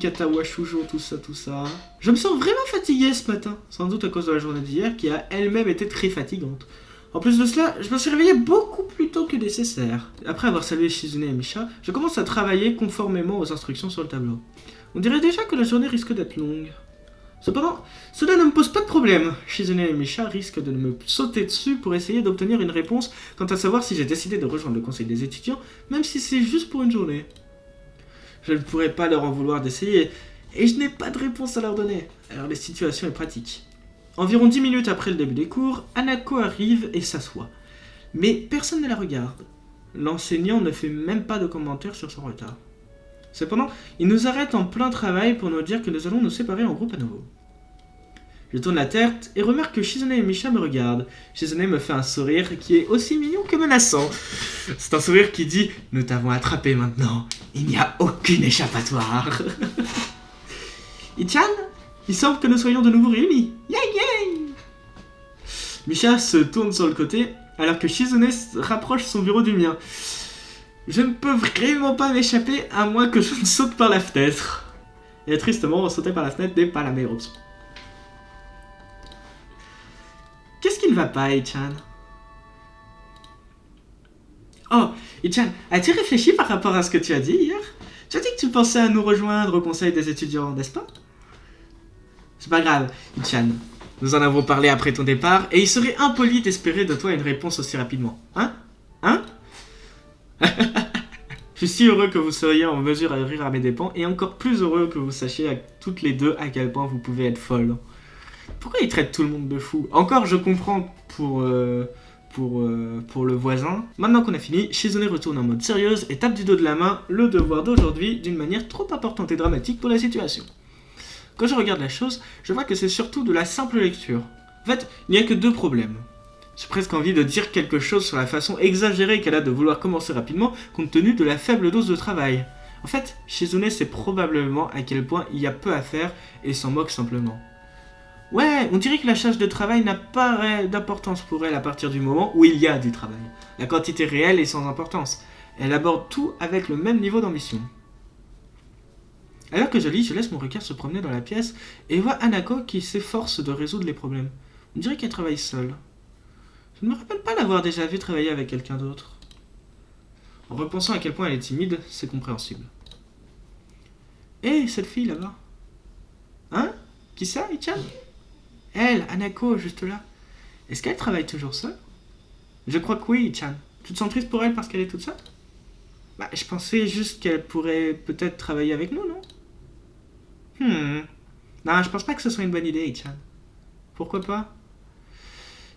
Katawa Shujo, tout ça. Je me sens vraiment fatigué ce matin, sans doute à cause de la journée d'hier qui a elle-même été très fatigante. En plus de cela, je me suis réveillé beaucoup plus tôt que nécessaire. Après avoir salué Shizune et Misha, je commence à travailler conformément aux instructions sur le tableau. On dirait déjà que la journée risque d'être longue. Cependant, cela ne me pose pas de problème. Shizune et Misha risquent de me sauter dessus pour essayer d'obtenir une réponse quant à savoir si j'ai décidé de rejoindre le conseil des étudiants, même si c'est juste pour une journée. Je ne pourrais pas leur en vouloir d'essayer, et je n'ai pas de réponse à leur donner, alors la situation est pratique. Environ 10 minutes après le début des cours, Hanako arrive et s'assoit. Mais personne ne la regarde. L'enseignant ne fait même pas de commentaires sur son retard. Cependant, il nous arrête en plein travail pour nous dire que nous allons nous séparer en groupe à nouveau. Je tourne la tête et remarque que Shizune et Misha me regardent. Shizune me fait un sourire qui est aussi mignon que menaçant. C'est un sourire qui dit « Nous t'avons attrapé maintenant. Il n'y a aucune échappatoire. » Ichan, il semble que nous soyons de nouveau réunis. Yay! Misha se tourne sur le côté alors que Shizune rapproche son bureau du mien. Je ne peux vraiment pas m'échapper à moins que je ne saute par la fenêtre. Et tristement, sauter par la fenêtre n'est pas la meilleure option. Qu'est-ce qui ne va pas, Ichan? Oh, Ichan, as-tu réfléchi par rapport à ce que tu as dit hier? Tu as dit que tu pensais à nous rejoindre au conseil des étudiants, n'est-ce pas? C'est pas grave, Ichan. Nous en avons parlé après ton départ, et il serait impoli d'espérer de toi une réponse aussi rapidement. Hein? Je suis si heureux que vous seriez en mesure de rire à mes dépens, et encore plus heureux que vous sachiez toutes les deux à quel point vous pouvez être folles. Pourquoi il traite tout le monde de fou? Encore, je comprends pour le voisin. Maintenant qu'on a fini, Shizune retourne en mode sérieuse et tape du dos de la main le devoir d'aujourd'hui d'une manière trop importante et dramatique pour la situation. Quand je regarde la chose, je vois que c'est surtout de la simple lecture. En fait, il n'y a que deux problèmes. J'ai presque envie de dire quelque chose sur la façon exagérée qu'elle a de vouloir commencer rapidement compte tenu de la faible dose de travail. En fait, Shizune sait probablement à quel point il y a peu à faire et s'en moque simplement. Ouais, on dirait que la charge de travail n'a pas d'importance pour elle à partir du moment où il y a du travail. La quantité réelle est sans importance. Elle aborde tout avec le même niveau d'ambition. Alors que je lis, je laisse mon regard se promener dans la pièce et vois Hanako qui s'efforce de résoudre les problèmes. On dirait qu'elle travaille seule. Je ne me rappelle pas l'avoir déjà vue travailler avec quelqu'un d'autre. En repensant à quel point elle est timide, c'est compréhensible. Hé, cette fille là-bas. Hein? Qui ça, Ichan? Elle, Hanako, juste là. Est-ce qu'elle travaille toujours seule? Je crois que oui, Ichan. Tu te sens triste pour elle parce qu'elle est toute seule? Bah, je pensais juste qu'elle pourrait peut-être travailler avec nous, non? Non, je pense pas que ce soit une bonne idée, Ichan. Pourquoi pas?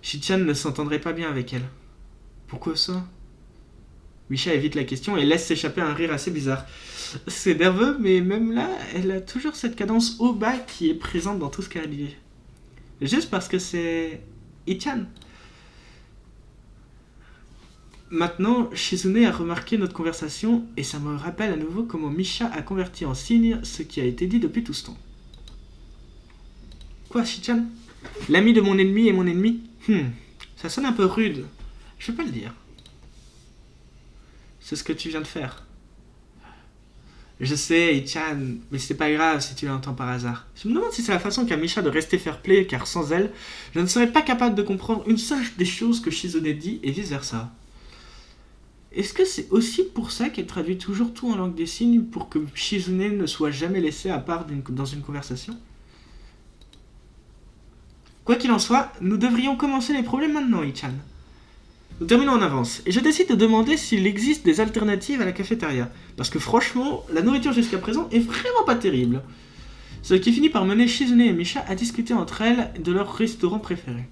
Shichan ne s'entendrait pas bien avec elle. Pourquoi ça? Misha évite la question et laisse s'échapper un rire assez bizarre. C'est nerveux, mais même là, elle a toujours cette cadence haut bas qui est présente dans tout ce qu'elle dit. Juste parce que c'est Ichan. Maintenant, Shizune a remarqué notre conversation et ça me rappelle à nouveau comment Misha a converti en signe ce qui a été dit depuis tout ce temps. Quoi, Shichan? L'ami de mon ennemi est mon ennemi? Ça sonne un peu rude. Je vais pas le dire. C'est ce que tu viens de faire. Je sais, Ichan, mais c'est pas grave si tu l'entends par hasard. Je me demande si c'est la façon qu'a Misha de rester fair play, car sans elle, je ne serais pas capable de comprendre une seule des choses que Shizune dit et vice versa. Est-ce que c'est aussi pour ça qu'elle traduit toujours tout en langue des signes pour que Shizune ne soit jamais laissée à part dans une conversation? Quoi qu'il en soit, nous devrions commencer les problèmes maintenant, Ichan. Nous terminons en avance, et je décide de demander s'il existe des alternatives à la cafétéria, parce que franchement, la nourriture jusqu'à présent est vraiment pas terrible. Ce qui finit par mener Shizune et Misha à discuter entre elles de leur restaurant préféré.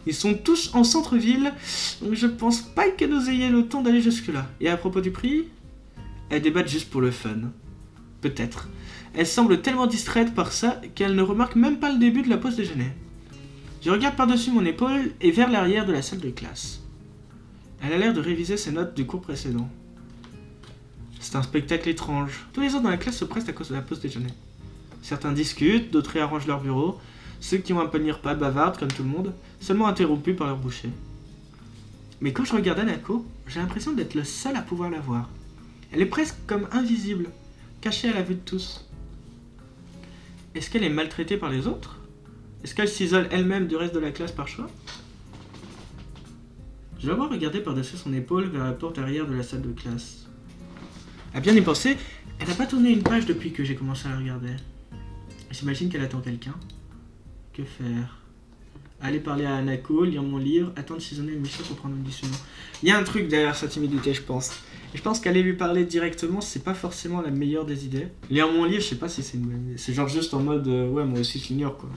Ils sont tous en centre-ville, donc je pense pas que nous ayons le temps d'aller jusque-là. Et à propos du prix, elles débattent juste pour le fun. Peut-être. Elles semblent tellement distraites par ça qu'elles ne remarquent même pas le début de la pause déjeuner. Je regarde par-dessus mon épaule et vers l'arrière de la salle de classe. Elle a l'air de réviser ses notes du cours précédent. C'est un spectacle étrange. Tous les autres dans la classe se pressent à cause de la pause déjeuner. Certains discutent, d'autres réarrangent leur bureau. Ceux qui ont un panier repas bavardent comme tout le monde, seulement interrompus par leur boucher. Mais quand je regarde Hanako, j'ai l'impression d'être le seul à pouvoir la voir. Elle est presque comme invisible, cachée à la vue de tous. Est-ce qu'elle est maltraitée par les autres? Est-ce qu'elle s'isole elle-même du reste de la classe par choix? Je vais avoir regardé par-dessus son épaule vers la porte arrière de la salle de classe. À bien y penser, elle n'a pas tourné une page depuis que j'ai commencé à la regarder. J'imagine qu'elle attend quelqu'un. Que faire? Aller parler à Hanako, lire mon livre, attendre Shizune et Misha pour prendre une décision. Il y a un truc derrière sa timidité, je pense. Et je pense qu'aller lui parler directement, c'est pas forcément la meilleure des idées. Lire mon livre, je sais pas si c'est une bonne idée. C'est genre juste en mode, ouais, moi aussi je l'ignore quoi.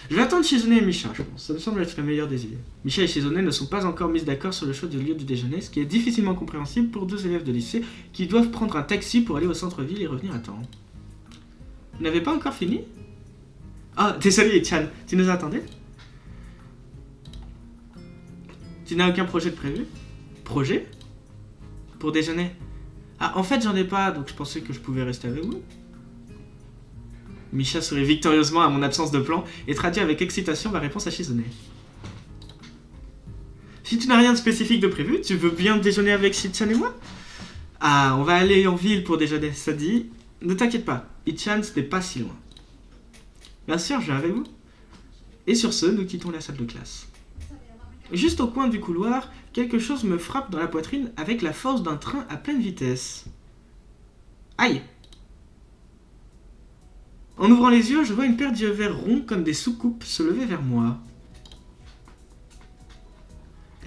Je vais attendre Shizune et Misha, je pense. Ça me semble être la meilleure des idées. Misha et Shizune ne sont pas encore mises d'accord sur le choix du lieu du déjeuner, ce qui est difficilement compréhensible pour deux élèves de lycée qui doivent prendre un taxi pour aller au centre-ville et revenir à temps. Vous n'avez pas encore fini? Ah, désolé, Chan, tu nous attendais? Tu n'as aucun projet de prévu? Projet? Pour déjeuner? Ah, en fait, j'en ai pas, donc je pensais que je pouvais rester avec vous. Misha sourit victorieusement à mon absence de plan et traduit avec excitation ma réponse à Shizune. Si tu n'as rien de spécifique de prévu, tu veux bien déjeuner avec Ichan et moi? Ah, on va aller en ville pour déjeuner, ça dit? Ne t'inquiète pas, Ichan, ce n'est pas si loin. Bien sûr, je viens avec vous. Et sur ce, nous quittons la salle de classe. Juste au coin du couloir, quelque chose me frappe dans la poitrine avec la force d'un train à pleine vitesse. Aïe! En ouvrant les yeux, je vois une paire d'yeux verts ronds comme des soucoupes se lever vers moi.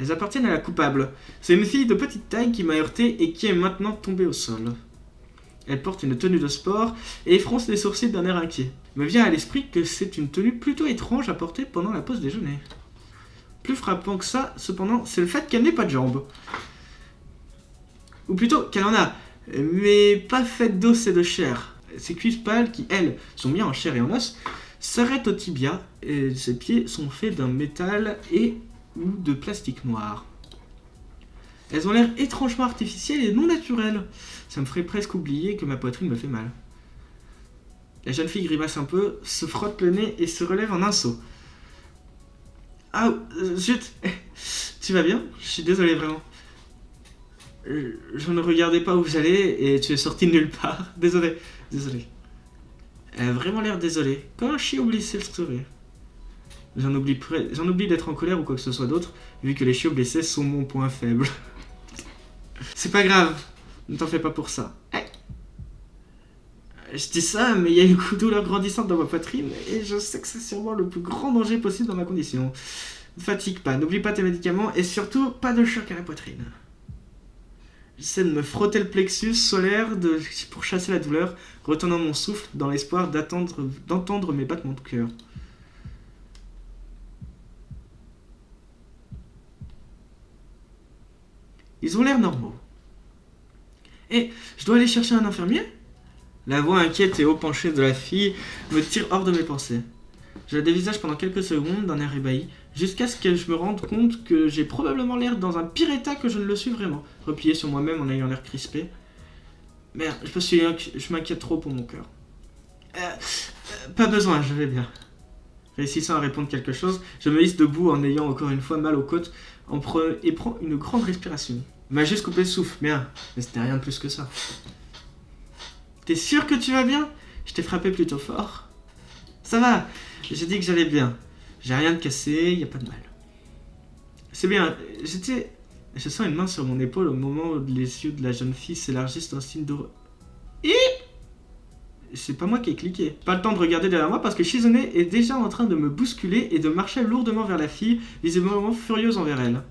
Elles appartiennent à la coupable. C'est une fille de petite taille qui m'a heurté et qui est maintenant tombée au sol. Elle porte une tenue de sport et fronce les sourcils d'un air inquiet. Il me vient à l'esprit que c'est une tenue plutôt étrange à porter pendant la pause déjeuner. Plus frappant que ça, cependant, c'est le fait qu'elle n'ait pas de jambes. Ou plutôt qu'elle en a, mais pas faites d'os et de chair. Ses cuisses pâles, qui elles, sont bien en chair et en os, s'arrêtent au tibia, et ses pieds sont faits d'un métal et ou de plastique noir. Elles ont l'air étrangement artificielles et non naturelles. Ça me ferait presque oublier que ma poitrine me fait mal. La jeune fille grimace un peu, se frotte le nez et se relève en un saut. Ah, zut. Tu vas bien? Je suis désolé, vraiment. Je ne regardais pas où j'allais et tu es sorti de nulle part. Désolé. Elle a vraiment l'air désolée, comme un chiot blessé le serait. J'en oublie d'être en colère ou quoi que ce soit d'autre, vu que les chiots blessés sont mon point faible. C'est pas grave, ne t'en fais pas pour ça. Hey. Je dis ça, mais il y a une douleur grandissante dans ma poitrine, et je sais que c'est sûrement le plus grand danger possible dans ma condition. Ne fatigue pas, n'oublie pas tes médicaments, et surtout, pas de choc à la poitrine. J'essaie de me frotter le plexus solaire pour chasser la douleur, retenant mon souffle dans l'espoir d'entendre mes battements de cœur. Ils ont l'air normaux. Et je dois aller chercher un infirmier? La voix inquiète et haut penchée de la fille me tire hors de mes pensées. Je la dévisage pendant quelques secondes d'un air ébahi, jusqu'à ce que je me rende compte que j'ai probablement l'air dans un pire état que je ne le suis vraiment, replié sur moi-même en ayant l'air crispé. Merde, je m'inquiète trop pour mon cœur. Pas besoin, je vais bien. Réussissant à répondre quelque chose, je me hisse debout en ayant encore une fois mal aux côtes et prends une grande respiration. Il m'a juste coupé le souffle, bien, mais c'était rien de plus que ça. T'es sûr que tu vas bien? Je t'ai frappé plutôt fort. Ça va, j'ai dit que j'allais bien. J'ai rien de cassé, y a pas de mal. C'est bien, je sens une main sur mon épaule au moment où les yeux de la jeune fille s'élargissent en signe d'horreur. C'est pas moi qui ai cliqué. Pas le temps de regarder derrière moi parce que Shizune est déjà en train de me bousculer et de marcher lourdement vers la fille, visiblement furieuse envers elle.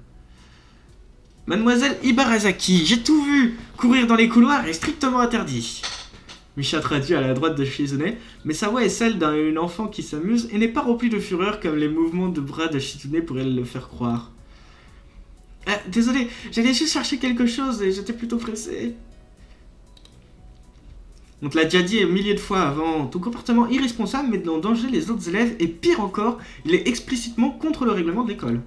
Mademoiselle Ibarazaki, j'ai tout vu! Courir dans les couloirs est strictement interdit. Misha traduit à la droite de Shizune, mais sa voix est celle d'une enfant qui s'amuse et n'est pas remplie de fureur comme les mouvements de bras de Shizune pourraient le faire croire. Désolé, j'allais juste chercher quelque chose et j'étais plutôt pressé. On te l'a déjà dit milliers de fois avant, ton comportement irresponsable met en danger les autres élèves et pire encore, il est explicitement contre le règlement de l'école.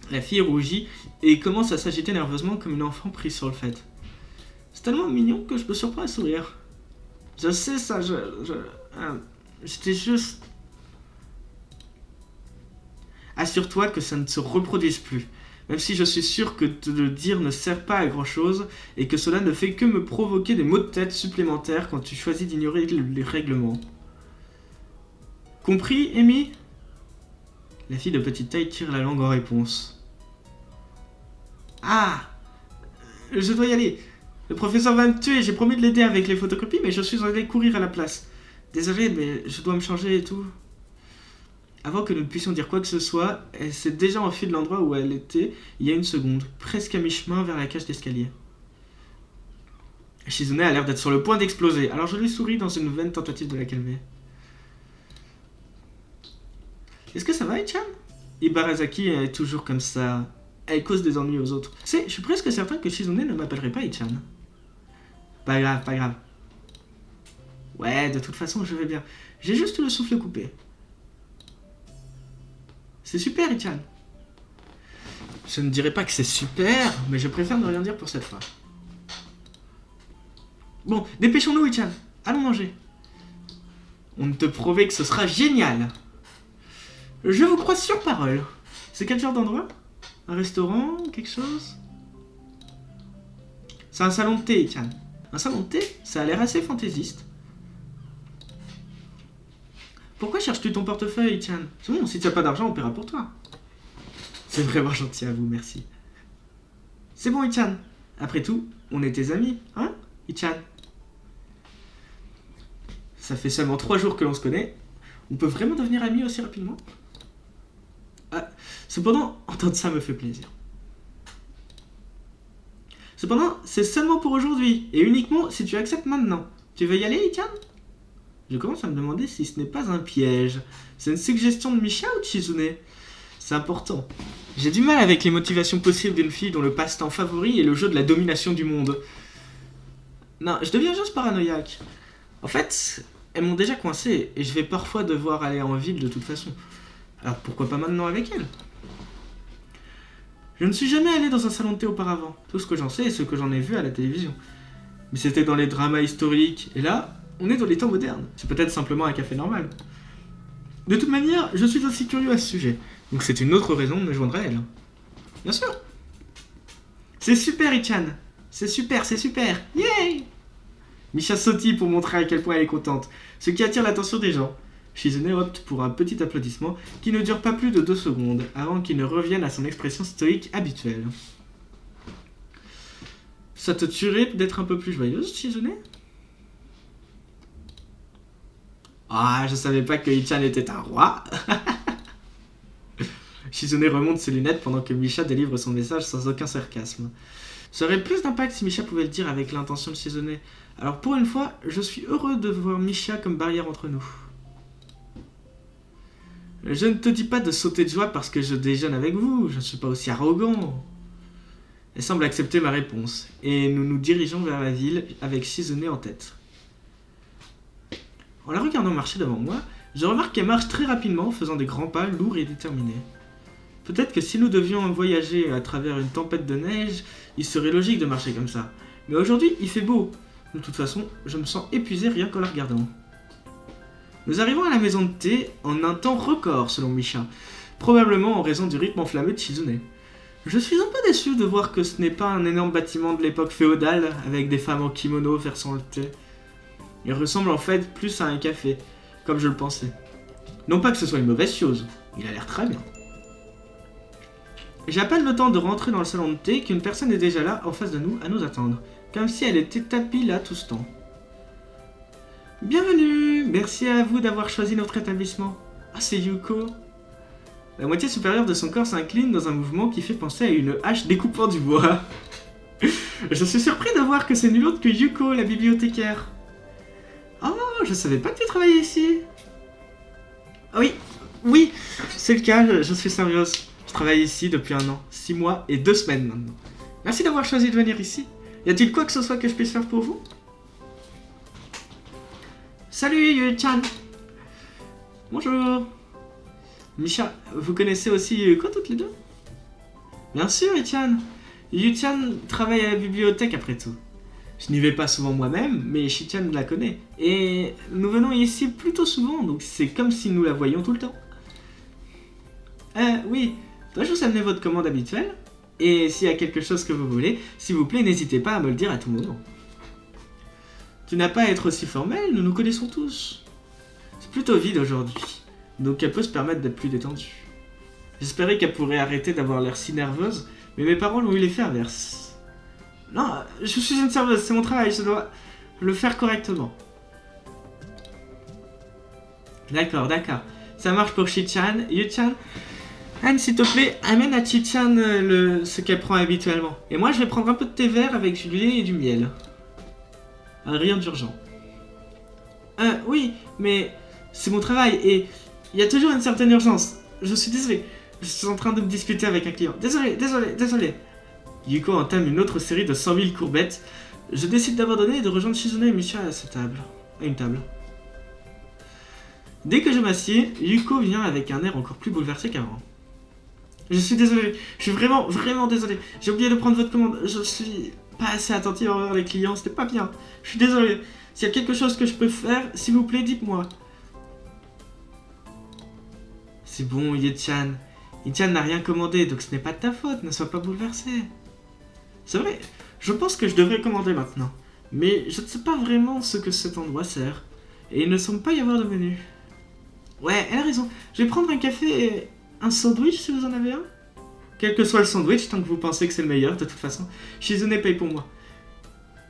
La fille rougit et commence à s'agiter nerveusement comme une enfant prise sur le fait. C'est tellement mignon que je me surprends à sourire. Je sais ça, j'étais juste... Assure-toi que ça ne se reproduise plus. Même si je suis sûr que te le dire ne sert pas à grand chose et que cela ne fait que me provoquer des maux de tête supplémentaires quand tu choisis d'ignorer les règlements. Compris, Amy? La fille de petite taille tire la langue en réponse. Ah! Je dois y aller. Le professeur va me tuer, j'ai promis de l'aider avec les photocopies, mais je suis allé courir à la place. Désolé, mais je dois me changer et tout. Avant que nous ne puissions dire quoi que ce soit, elle s'est déjà enfuie de l'endroit où elle était il y a une seconde, presque à mi-chemin vers la cage d'escalier. Shizune a l'air d'être sur le point d'exploser, alors je lui souris dans une vaine tentative de la calmer. Est-ce que ça va, Ichan? Ibarazaki est toujours comme ça. Elle cause des ennuis aux autres. Je suis presque certain que Shizune ne m'appellerait pas Ichan. Pas grave, pas grave. Ouais, de toute façon, je vais bien. J'ai juste le souffle coupé. C'est super, Ichan. Je ne dirais pas que c'est super, mais je préfère ne rien dire pour cette fois. Bon, dépêchons-nous, Ichan. Allons manger. On ne te promet que ce sera génial. Je vous crois sur parole. C'est quel genre d'endroit? Un restaurant? Quelque chose? C'est un salon de thé, Ichan. Un salon de thé? Ça a l'air assez fantaisiste. Pourquoi cherches-tu ton portefeuille, Ichan? C'est bon, si tu n'as pas d'argent, on paiera pour toi. C'est vraiment gentil à vous, merci. C'est bon, Ichan. Après tout, on est tes amis, hein, Ichan? Ça fait seulement 3 jours que l'on se connaît. On peut vraiment devenir amis aussi rapidement? Ah, cependant, entendre ça me fait plaisir. Cependant, c'est seulement pour aujourd'hui, et uniquement si tu acceptes maintenant. Tu veux y aller, Ichan? Je commence à me demander si ce n'est pas un piège. C'est une suggestion de Misha ou de Shizune? C'est important. J'ai du mal avec les motivations possibles d'une fille dont le passe-temps favori est le jeu de la domination du monde. Non, je deviens juste paranoïaque. En fait, elles m'ont déjà coincé, et je vais parfois devoir aller en ville de toute façon. Alors pourquoi pas maintenant avec elles? Je ne suis jamais allé dans un salon de thé auparavant. Tout ce que j'en sais est ce que j'en ai vu à la télévision. Mais c'était dans les dramas historiques, et là, on est dans les temps modernes. C'est peut-être simplement un café normal. De toute manière, je suis aussi curieux à ce sujet. Donc c'est une autre raison de me joindre à elle. Bien sûr. C'est super, Ichan. C'est super, c'est super. Yay! Misha sautille pour montrer à quel point elle est contente, ce qui attire l'attention des gens. Shizune opte pour un petit applaudissement qui ne dure pas plus de 2 secondes avant qu'il ne revienne à son expression stoïque habituelle. Ça te tuerait d'être un peu plus joyeuse, Shizune? Ah, je savais pas que Ichan était un roi. Shizune remonte ses lunettes pendant que Misha délivre son message sans aucun sarcasme. Ça aurait plus d'impact si Misha pouvait le dire avec l'intention de Shizune. Alors pour une fois, je suis heureux de voir Misha comme barrière entre nous. Je ne te dis pas de sauter de joie parce que je déjeune avec vous, je ne suis pas aussi arrogant. Elle semble accepter ma réponse, et nous nous dirigeons vers la ville avec Shizune en tête. En la regardant marcher devant moi, je remarque qu'elle marche très rapidement, faisant des grands pas lourds et déterminés. Peut-être que si nous devions voyager à travers une tempête de neige, il serait logique de marcher comme ça. Mais aujourd'hui, il fait beau. De toute façon, je me sens épuisé rien qu'en la regardant. Nous arrivons à la maison de thé en un temps record, selon Misha, probablement en raison du rythme enflammé de Shizune. Je suis un peu déçu de voir que ce n'est pas un énorme bâtiment de l'époque féodale, avec des femmes en kimono versant le thé. Il ressemble en fait plus à un café, comme je le pensais. Non pas que ce soit une mauvaise chose, il a l'air très bien. J'ai à peine le temps de rentrer dans le salon de thé qu'une personne est déjà là, en face de nous, à nous attendre, comme si elle était tapie là tout ce temps. Bienvenue, merci à vous d'avoir choisi notre établissement. Ah, c'est Yuko. La moitié supérieure de son corps s'incline dans un mouvement qui fait penser à une hache découpant du bois. Je suis surpris de voir que c'est nul autre que Yuko, la bibliothécaire. Oh, je savais pas que tu travaillais ici. Ah oui, c'est le cas, je suis sérieuse. Je travaille ici depuis 1 an, 6 mois et 2 semaines maintenant. Merci d'avoir choisi de venir ici. Y a-t-il quoi que ce soit que je puisse faire pour vous? Salut Yu-chan. Bonjour. Misha, vous connaissez aussi Yuko toutes les deux? Bien sûr, Yu-chan. Yu-chan travaille à la bibliothèque après tout. Je n'y vais pas souvent moi-même, mais Shi-chan la connaît. Et nous venons ici plutôt souvent, donc c'est comme si nous la voyions tout le temps. Oui, dois-je vous amener votre commande habituelle? Et s'il y a quelque chose que vous voulez, s'il vous plaît, n'hésitez pas à me le dire à tout moment. Tu n'as pas à être aussi formel, nous nous connaissons tous. C'est plutôt vide aujourd'hui. Donc elle peut se permettre d'être plus détendue. J'espérais qu'elle pourrait arrêter d'avoir l'air si nerveuse, mais mes parents l'ont eu l'effet inverse. Non, je suis une serveuse, c'est mon travail, je dois le faire correctement. D'accord, d'accord. Ça marche pour Shi-chan. Yu-chan, Anne, s'il te plaît, amène à Chi-chan ce qu'elle prend habituellement. Et moi, je vais prendre un peu de thé vert avec du lait et du miel. Rien d'urgent. Oui, mais c'est mon travail et il y a toujours une certaine urgence. Je suis désolé. Je suis en train de me disputer avec un client. Désolé. Yuko entame une autre série de 100 000 courbettes. Je décide d'abandonner et de rejoindre Shizune et Misha à une table. Dès que je m'assieds, Yuko vient avec un air encore plus bouleversé qu'avant. Je suis désolé, je suis vraiment désolé. J'ai oublié de prendre votre commande. Je suis pas assez attentive envers les clients, c'était pas bien. Je suis désolé. S'il y a quelque chose que je peux faire, s'il vous plaît, dites-moi. C'est bon, Ye-chan. Ye-chan n'a rien commandé, donc ce n'est pas de ta faute, ne sois pas bouleversé. C'est vrai, je pense que je devrais commander maintenant. Mais je ne sais pas vraiment ce que cet endroit sert. Et il ne semble pas y avoir de menu. Ouais, elle a raison. Je vais prendre un café et un sandwich si vous en avez un. Quel que soit le sandwich, tant que vous pensez que c'est le meilleur, de toute façon, Shizune paye pour moi.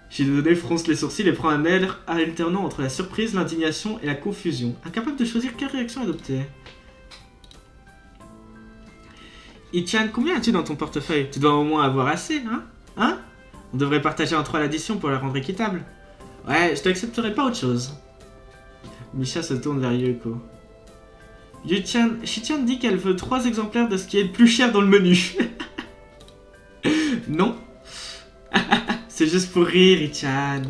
Shizune fronce les sourcils et prend un air alternant entre la surprise, l'indignation et la confusion, incapable de choisir quelle réaction adopter. Ichan, combien as-tu dans ton portefeuille? Tu dois au moins avoir assez, hein? On devrait partager en 3 l'addition pour la rendre équitable. Ouais, je t'accepterai pas autre chose. Misha se tourne vers Yuko. Shi-chan dit qu'elle veut 3 exemplaires de ce qui est le plus cher dans le menu. Non. C'est juste pour rire, Ichan.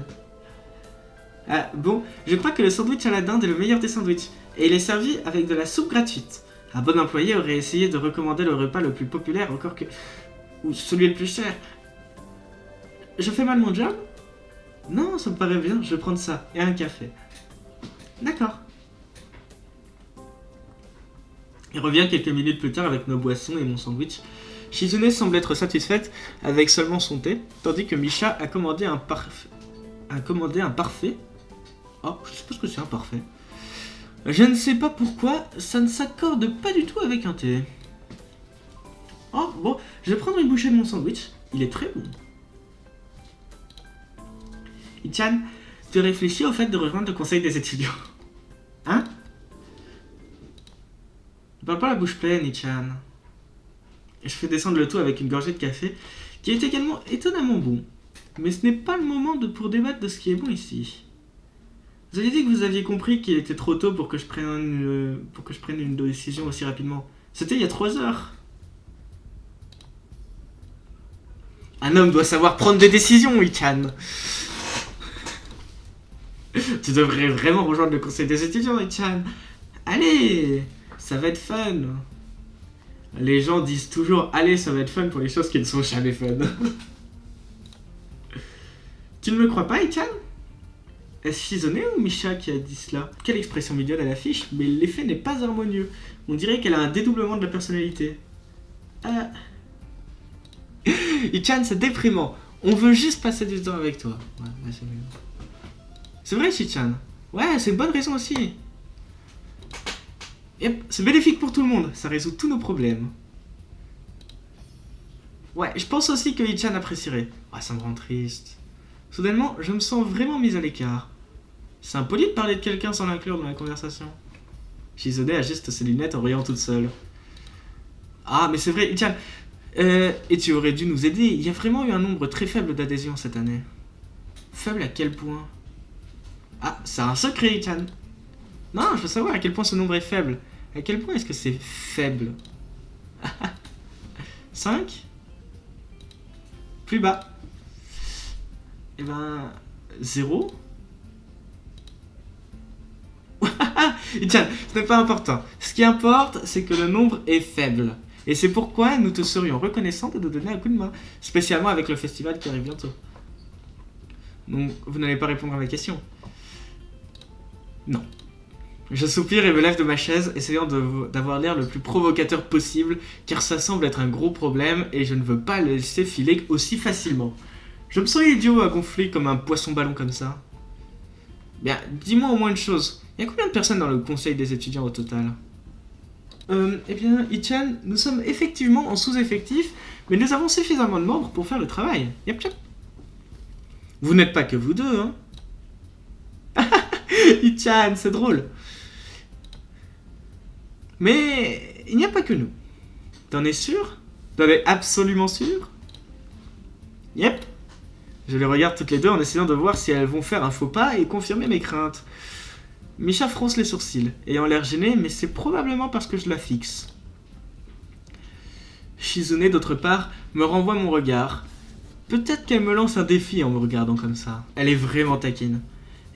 Ah, bon, je crois que le sandwich à la dinde est le meilleur des sandwichs. Et il est servi avec de la soupe gratuite. Un bon employé aurait essayé de recommander le repas le plus populaire encore que... ou celui le plus cher. Je fais mal mon job? Non, ça me paraît bien, je vais prendre ça. Et un café. D'accord. Il revient quelques minutes plus tard avec nos boissons et mon sandwich. Shizune semble être satisfaite avec seulement son thé, tandis que Misha a commandé un parfait. Oh, je sais pas ce que c'est un parfait. Je ne sais pas pourquoi, ça ne s'accorde pas du tout avec un thé. Oh, bon, je vais prendre une bouchée de mon sandwich. Il est très bon. Ichan, tu réfléchis au fait de rejoindre le conseil des étudiants. Hein? Ne parle pas la bouche pleine, Ichan. Je fais descendre le tout avec une gorgée de café, qui est également étonnamment bon. Mais ce n'est pas le moment pour débattre de ce qui est bon ici. Vous avez dit que vous aviez compris qu'il était trop tôt pour que je prenne une décision aussi rapidement. C'était il y a 3 heures. Un homme doit savoir prendre des décisions, Ichan. Tu devrais vraiment rejoindre le conseil des étudiants, Ichan. Allez, ça va être fun. Les gens disent toujours « Allez, ça va être fun » pour les choses qui ne sont jamais fun. Tu ne me crois pas, Ichan? Est-ce Shizune ou Misha qui a dit cela? Quelle expression mignonne à l'affiche, mais l'effet n'est pas harmonieux. On dirait qu'elle a un dédoublement de la personnalité. Ichan, c'est déprimant. On veut juste passer du temps avec toi. Ouais, c'est mieux. C'est vrai, Shi-chan. Ouais, c'est une bonne raison aussi. Yep, c'est bénéfique pour tout le monde. Ça résout tous nos problèmes. Ouais, je pense aussi que Ichan apprécierait. Ah, ça me rend triste. Soudainement, je me sens vraiment mise à l'écart. C'est impoli de parler de quelqu'un sans l'inclure dans la conversation. Shizune ajuste ses lunettes en riant toute seule. Ah, mais c'est vrai, Ichan. Et tu aurais dû nous aider. Il y a vraiment eu un nombre très faible d'adhésions cette année. Faible à quel point? Ah, c'est un secret, Ichan. Non, je veux savoir à quel point ce nombre est faible. À quel point est-ce que c'est faible? 5? Plus bas. Eh ben... 0? Ichan, ce n'est pas important. Ce qui importe, c'est que le nombre est faible. Et c'est pourquoi nous te serions reconnaissants de nous donner un coup de main. Spécialement avec le festival qui arrive bientôt. Donc, vous n'allez pas répondre à ma question. Non. Je soupire et me lève de ma chaise, essayant d'avoir l'air le plus provocateur possible, car ça semble être un gros problème et je ne veux pas le laisser filer aussi facilement. Je me sens idiot à gonfler comme un poisson-ballon comme ça. Bien, dis-moi au moins une chose. Il y a combien de personnes dans le conseil des étudiants au total? Eh bien, Ichan, nous sommes effectivement en sous-effectif, mais nous avons suffisamment de membres pour faire le travail. Yep, yep. Vous n'êtes pas que vous deux, hein. Ichan, c'est drôle. Mais il n'y a pas que nous. T'en es sûr? T'en es absolument sûr? Yep. Je les regarde toutes les deux en essayant de voir si elles vont faire un faux pas et confirmer mes craintes. Misha fronce les sourcils, ayant l'air gêné, mais c'est probablement parce que je la fixe. Shizune, d'autre part, me renvoie mon regard. Peut-être qu'elle me lance un défi en me regardant comme ça. Elle est vraiment taquine.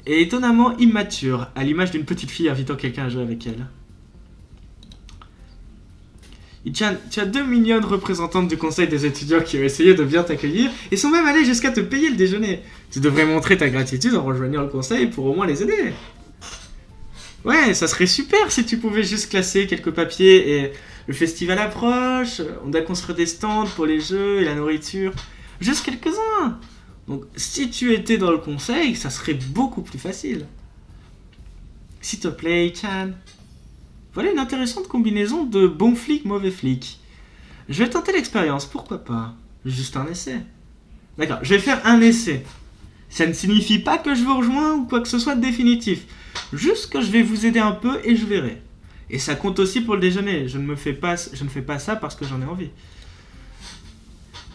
Et étonnamment immature, à l'image d'une petite fille invitant quelqu'un à jouer avec elle. Ichan, tu as 2 mignonnes représentantes du conseil des étudiants qui ont essayé de bien t'accueillir et sont même allées jusqu'à te payer le déjeuner. Tu devrais montrer ta gratitude en rejoignant le conseil pour au moins les aider. Ouais, ça serait super si tu pouvais juste classer quelques papiers et le festival approche, on doit construire des stands pour les jeux et la nourriture. Juste quelques-uns. Donc si tu étais dans le conseil, ça serait beaucoup plus facile. S'il te plaît, Ichan. Voilà une intéressante combinaison de bon flic, mauvais flic. Je vais tenter l'expérience, pourquoi pas? Juste un essai. D'accord, je vais faire un essai. Ça ne signifie pas que je vous rejoins ou quoi que ce soit de définitif. Juste que je vais vous aider un peu et je verrai. Et ça compte aussi pour le déjeuner. Je ne fais pas ça parce que j'en ai envie.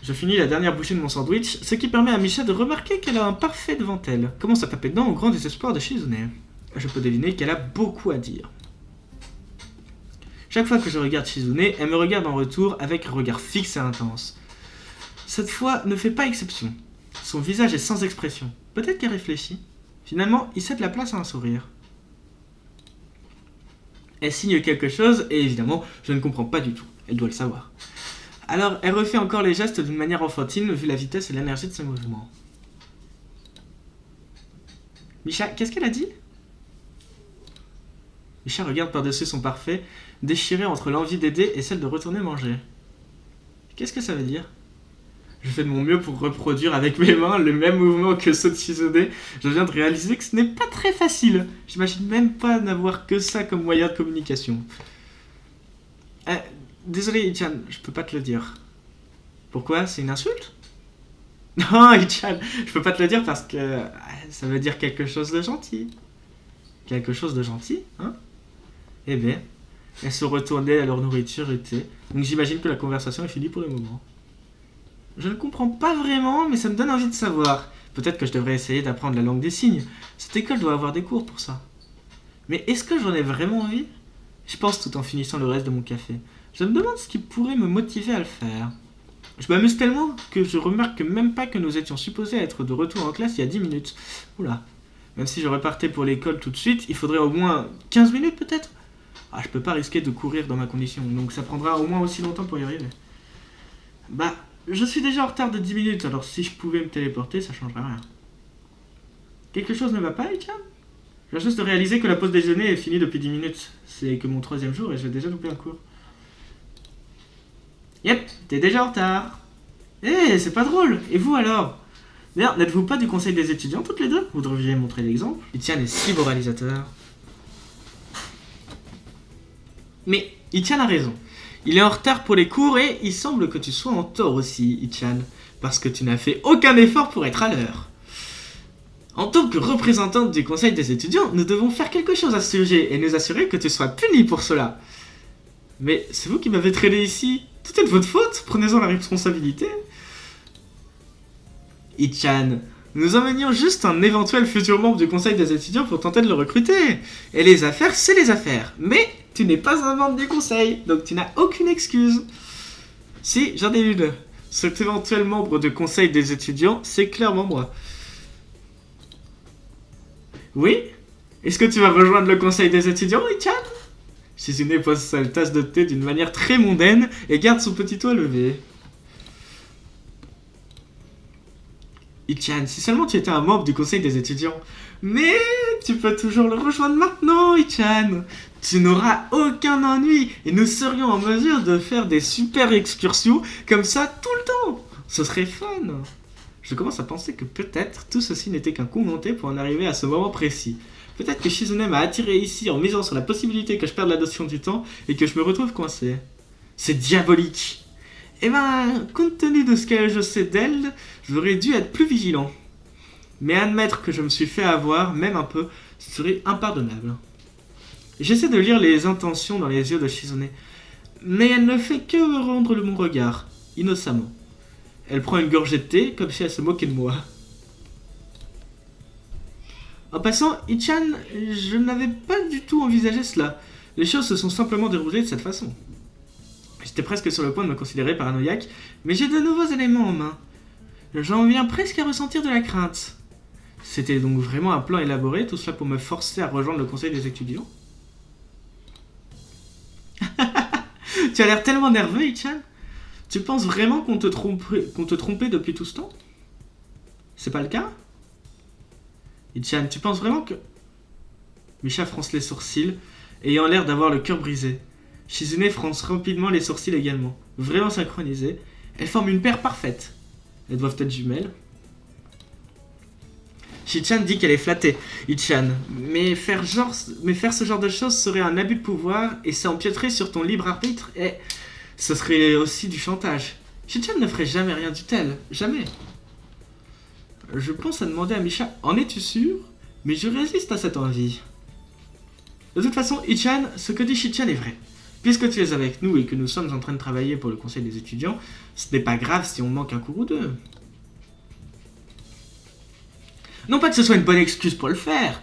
Je finis la dernière bouchée de mon sandwich, ce qui permet à Misha de remarquer qu'elle a un parfait devant elle. Commence à taper dedans au grand désespoir de Shizune. Je peux deviner qu'elle a beaucoup à dire. Chaque fois que je regarde Shizune, elle me regarde en retour avec un regard fixe et intense. Cette fois ne fait pas exception. Son visage est sans expression. Peut-être qu'elle réfléchit. Finalement, il cède la place à un sourire. Elle signe quelque chose et évidemment, je ne comprends pas du tout. Elle doit le savoir. Alors, elle refait encore les gestes d'une manière enfantine vu la vitesse et l'énergie de ses mouvements. Misha, qu'est-ce qu'elle a dit? Misha regarde par-dessus son parfait, déchiré entre l'envie d'aider et celle de retourner manger. Qu'est-ce que ça veut dire? Je fais de mon mieux pour reproduire avec mes mains le même mouvement que ceux de Shizune. Je viens de réaliser que ce n'est pas très facile. J'imagine même pas n'avoir que ça comme moyen de communication. Désolé, Ichan, je peux pas te le dire. Pourquoi? C'est une insulte? Non, Ichan, je peux pas te le dire parce que ça veut dire quelque chose de gentil. Quelque chose de gentil, hein? Eh bien, elles se retournaient à leur nourriture et thé. Donc j'imagine que la conversation est finie pour le moment. Je ne comprends pas vraiment, mais ça me donne envie de savoir. Peut-être que je devrais essayer d'apprendre la langue des signes. Cette école doit avoir des cours pour ça. Mais est-ce que j'en ai vraiment envie? Je pense tout en finissant le reste de mon café. Je me demande ce qui pourrait me motiver à le faire. Je m'amuse tellement que je remarque même pas que nous étions supposés être de retour en classe il y a 10 minutes. Oula. Même si je repartais pour l'école tout de suite, il faudrait au moins 15 minutes peut-être. Ah, je peux pas risquer de courir dans ma condition, donc ça prendra au moins aussi longtemps pour y arriver. Bah, je suis déjà en retard de 10 minutes, alors si je pouvais me téléporter, ça changerait rien. Quelque chose ne va pas, Ichan? Je viens juste de réaliser que la pause déjeuner est finie depuis 10 minutes. C'est que mon 3e jour et j'ai déjà loupé un cours. Yep, t'es déjà en retard. Eh, c'est pas drôle. Et vous alors? D'ailleurs, n'êtes-vous pas du conseil des étudiants toutes les deux? Vous devriez montrer l'exemple. Ichan est si moralisateur. Mais Ichan a raison. Il est en retard pour les cours et il semble que tu sois en tort aussi, Ichan. Parce que tu n'as fait aucun effort pour être à l'heure. En tant que représentante du conseil des étudiants, nous devons faire quelque chose à ce sujet et nous assurer que tu sois puni pour cela. Mais c'est vous qui m'avez traîné ici. Tout est de votre faute, prenez-en la responsabilité. Ichan, nous emmenions juste un éventuel futur membre du conseil des étudiants pour tenter de le recruter. Et les affaires, c'est les affaires. Mais tu n'es pas un membre du conseil, donc tu n'as aucune excuse. Si, j'en ai une. Cet éventuel membre du conseil des étudiants, c'est clairement moi. Oui? Est-ce que tu vas rejoindre le conseil des étudiants, Ichan? Shizune pose sa tasse de thé d'une manière très mondaine et garde son petit doigt levé. Ichan, si seulement tu étais un membre du conseil des étudiants. Mais tu peux toujours le rejoindre maintenant, Ichan. Tu n'auras aucun ennui et nous serions en mesure de faire des super excursions comme ça tout le temps. Ce serait fun. Je commence à penser que peut-être tout ceci n'était qu'un conventé pour en arriver à ce moment précis. Peut-être que Shizune m'a attiré ici en misant sur la possibilité que je perde la notion du temps et que je me retrouve coincé. C'est diabolique. Eh ben, compte tenu de ce que je sais d'elle, j'aurais dû être plus vigilant. Mais admettre que je me suis fait avoir, même un peu, serait impardonnable. J'essaie de lire les intentions dans les yeux de Shizune, mais elle ne fait que rendre mon regard, innocemment. Elle prend une gorgée de thé, comme si elle se moquait de moi. En passant, Ichan, je n'avais pas du tout envisagé cela. Les choses se sont simplement déroulées de cette façon. J'étais presque sur le point de me considérer paranoïaque, mais j'ai de nouveaux éléments en main. J'en viens presque à ressentir de la crainte. C'était donc vraiment un plan élaboré, tout cela pour me forcer à rejoindre le conseil des étudiants? Tu as l'air tellement nerveux, Ichan. Tu penses vraiment qu'on te trompait depuis tout ce temps? C'est pas le cas? Ichan, tu penses vraiment que... Misha fronce les sourcils, ayant l'air d'avoir le cœur brisé. Shizune fronce rapidement les sourcils également. Vraiment synchronisés, elles forment une paire parfaite. Elles doivent être jumelles. Shichan dit qu'elle est flattée, Ichan, mais faire ce genre de choses serait un abus de pouvoir et ça empiéterait sur ton libre arbitre et ce serait aussi du chantage. Shichan ne ferait jamais rien du tel, jamais. Je pense à demander à Misha, en es-tu sûr? Mais je résiste à cette envie. De toute façon, Ichan, ce que dit Shichan est vrai. Puisque tu es avec nous et que nous sommes en train de travailler pour le conseil des étudiants, ce n'est pas grave si on manque un cours ou deux. Non pas que ce soit une bonne excuse pour le faire,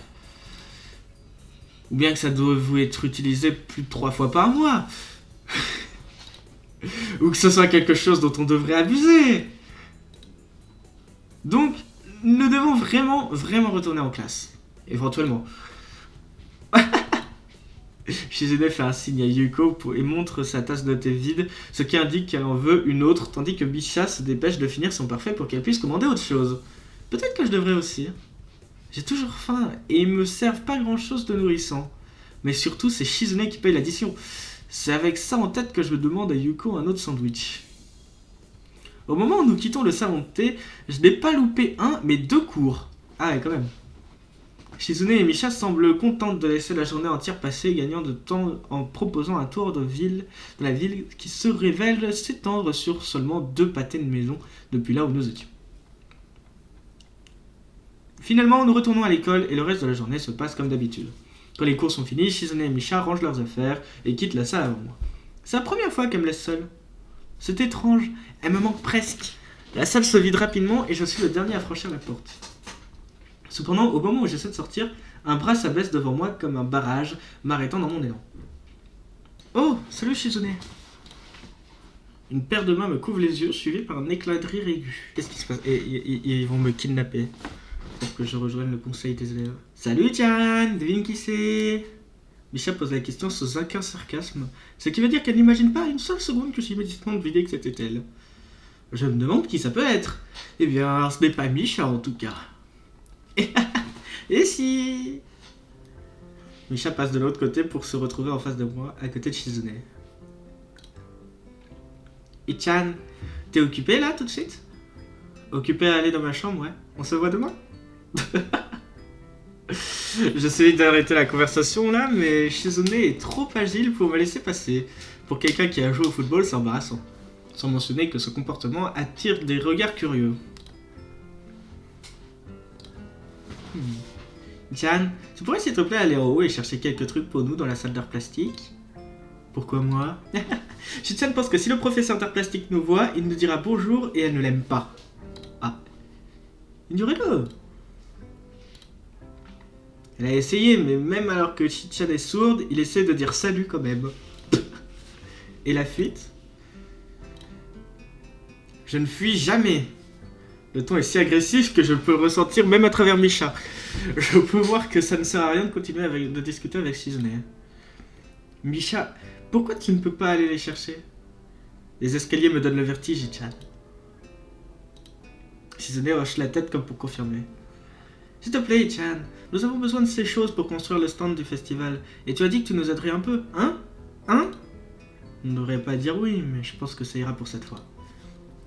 ou bien que ça doit être utilisé plus de 3 fois par mois, ou que ce soit quelque chose dont on devrait abuser. Donc, nous devons vraiment retourner en classe, éventuellement. Shizune fait un signe à Yuko et montre sa tasse de thé vide, ce qui indique qu'elle en veut une autre, tandis que Misha se dépêche de finir son parfait pour qu'elle puisse commander autre chose. Peut-être que je devrais aussi. J'ai toujours faim et ils me servent pas grand chose de nourrissant. Mais surtout, c'est Shizune qui paye l'addition. C'est avec ça en tête que je demande à Yuko un autre sandwich. Au moment où nous quittons le salon de thé, je n'ai pas loupé un, mais 2 cours. Ah ouais, quand même. Shizune et Misha semblent contentes de laisser la journée entière passer, gagnant de temps en proposant un tour de la ville qui se révèle s'étendre sur seulement 2 pâtés de maison depuis là où nous étions. Finalement, nous retournons à l'école et le reste de la journée se passe comme d'habitude. Quand les cours sont finis, Shizune et Misha rangent leurs affaires et quittent la salle avant moi. C'est la première fois qu'elle me laisse seule. C'est étrange, elle me manque presque. La salle se vide rapidement et je suis le dernier à franchir la porte. Cependant, au moment où j'essaie de sortir, un bras s'abaisse devant moi comme un barrage, m'arrêtant dans mon élan. Oh, salut Shizune. Une paire de mains me couvre les yeux, suivie par un éclat de rire aigu. Qu'est-ce qui se passe? Ils vont me kidnapper pour que je rejoigne le conseil des élèves. Salut Chan, devine qui c'est? Misha pose la question sans aucun sarcasme, ce qui veut dire qu'elle n'imagine pas une seule seconde que j'ai immédiatement deviné que c'était elle. Je me demande qui ça peut être. Eh bien, ce n'est pas Misha en tout cas. Et si... Misha passe de l'autre côté pour se retrouver en face de moi, à côté de Shizune. Ichan, t'es occupé là tout de suite? Occupé à aller dans ma chambre, ouais. On se voit demain? J'essaie d'arrêter la conversation là, mais Shizune est trop agile pour me laisser passer. Pour quelqu'un qui a joué au football, c'est embarrassant. Sans mentionner que ce comportement attire des regards curieux. Jan, tu pourrais s'il te plaît aller en haut et chercher quelques trucs pour nous dans la salle d'art plastique? Pourquoi moi? Shichan pense que si le professeur d'art plastique nous voit, il nous dira bonjour et elle ne l'aime pas. Ah. Ignorez-le. Elle a essayé, mais même alors que Shichan est sourde, il essaie de dire salut quand même. Et la fuite? Je ne fuis jamais. Le ton est si agressif que je peux le ressentir même à travers Misha. Je peux voir que ça ne sert à rien de continuer de discuter avec Shizune. Misha, pourquoi tu ne peux pas aller les chercher? Les escaliers me donnent le vertige, Ichan. Shizune hoche la tête comme pour confirmer. S'il te plaît, Ichan, nous avons besoin de ces choses pour construire le stand du festival. Et tu as dit que tu nous aiderais un peu, hein? Hein? On ne devrait pas dire oui, mais je pense que ça ira pour cette fois.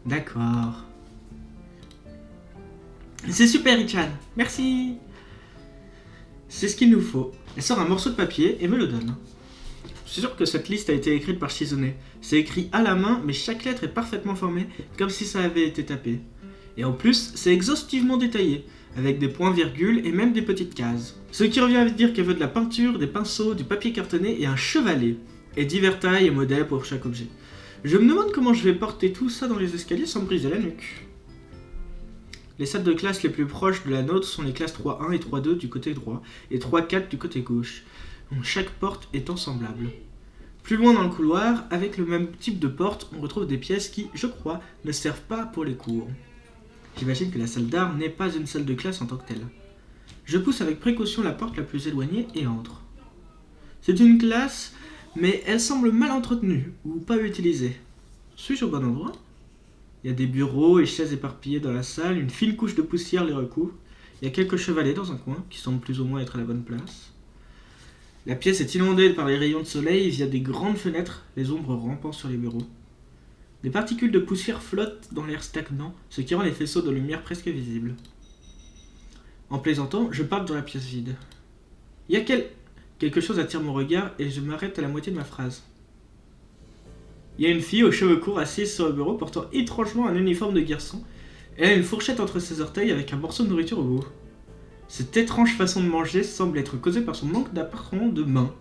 D'accord. C'est super, Ichan. Merci. C'est ce qu'il nous faut. Elle sort un morceau de papier et me le donne. Je suis sûr que cette liste a été écrite par Shizune. C'est écrit à la main, mais chaque lettre est parfaitement formée, comme si ça avait été tapé. Et en plus, c'est exhaustivement détaillé, avec des points-virgules et même des petites cases. Ce qui revient à dire qu'elle veut de la peinture, des pinceaux, du papier cartonné et un chevalet. Et divers tailles et modèles pour chaque objet. Je me demande comment je vais porter tout ça dans les escaliers sans me briser la nuque. Les salles de classe les plus proches de la nôtre sont les classes 3.1 et 3.2 du côté droit, et 3.4 du côté gauche. Chaque porte étant semblable. Plus loin dans le couloir, avec le même type de porte, on retrouve des pièces qui, je crois, ne servent pas pour les cours. J'imagine que la salle d'art n'est pas une salle de classe en tant que telle. Je pousse avec précaution la porte la plus éloignée et entre. C'est une classe, mais elle semble mal entretenue ou pas utilisée. Suis-je au bon endroit ? Il y a des bureaux et chaises éparpillées dans la salle, une fine couche de poussière les recouvre. Il y a quelques chevalets dans un coin, qui semblent plus ou moins être à la bonne place. La pièce est inondée par les rayons de soleil via des grandes fenêtres, les ombres rampant sur les bureaux. Des particules de poussière flottent dans l'air stagnant, ce qui rend les faisceaux de lumière presque visibles. En plaisantant, je parle dans la pièce vide. Il y a quelque chose attire mon regard et je m'arrête à la moitié de ma phrase. Il y a une fille aux cheveux courts assise sur le bureau portant étrangement un uniforme de garçon. Elle a une fourchette entre ses orteils avec un morceau de nourriture au bout. Cette étrange façon de manger semble être causée par son manque d'appartement de main,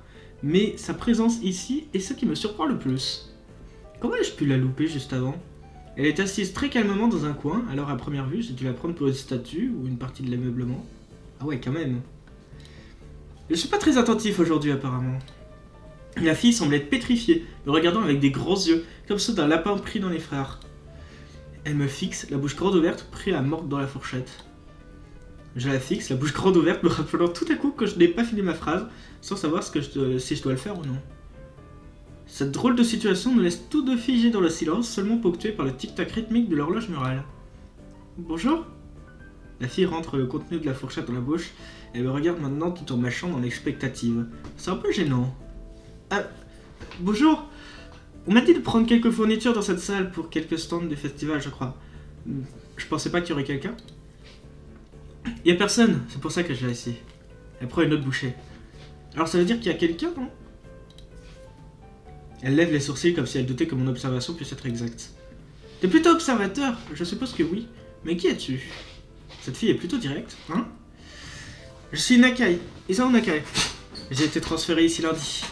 mais sa présence ici est ce qui me surprend le plus. Comment ai-je pu la louper juste avant ? Elle est assise très calmement dans un coin, alors à première vue j'ai dû la prendre pour une statue ou une partie de l'ameublement. Ah ouais, quand même. Je suis pas très attentif aujourd'hui apparemment. La fille semble être pétrifiée, me regardant avec des grands yeux, comme ceux d'un lapin pris dans les phares. Elle me fixe, la bouche grande ouverte, prêt à mordre dans la fourchette. Je la fixe, la bouche grande ouverte, me rappelant tout à coup que je n'ai pas fini ma phrase, sans savoir si je dois le faire ou non. Cette drôle de situation nous laisse tous deux figés dans le silence, seulement ponctués par le tic-tac rythmique de l'horloge murale. Bonjour ? La fille rentre le contenu de la fourchette dans la bouche, et me regarde maintenant tout en mâchant dans l'expectative. C'est un peu gênant. Bonjour. On m'a dit de prendre quelques fournitures dans cette salle pour quelques stands du festival, je crois. Je pensais pas qu'il y aurait quelqu'un. Y a personne, c'est pour ça que je viens ici. Elle prend une autre bouchée. Alors ça veut dire qu'il y a quelqu'un, non ? Elle lève les sourcils comme si elle doutait que mon observation puisse être exacte. T'es plutôt observateur ? Je suppose que oui. Mais qui es-tu ? Cette fille est plutôt directe, hein ? Je suis Nakai, Isao Nakai. J'ai été transféré ici lundi.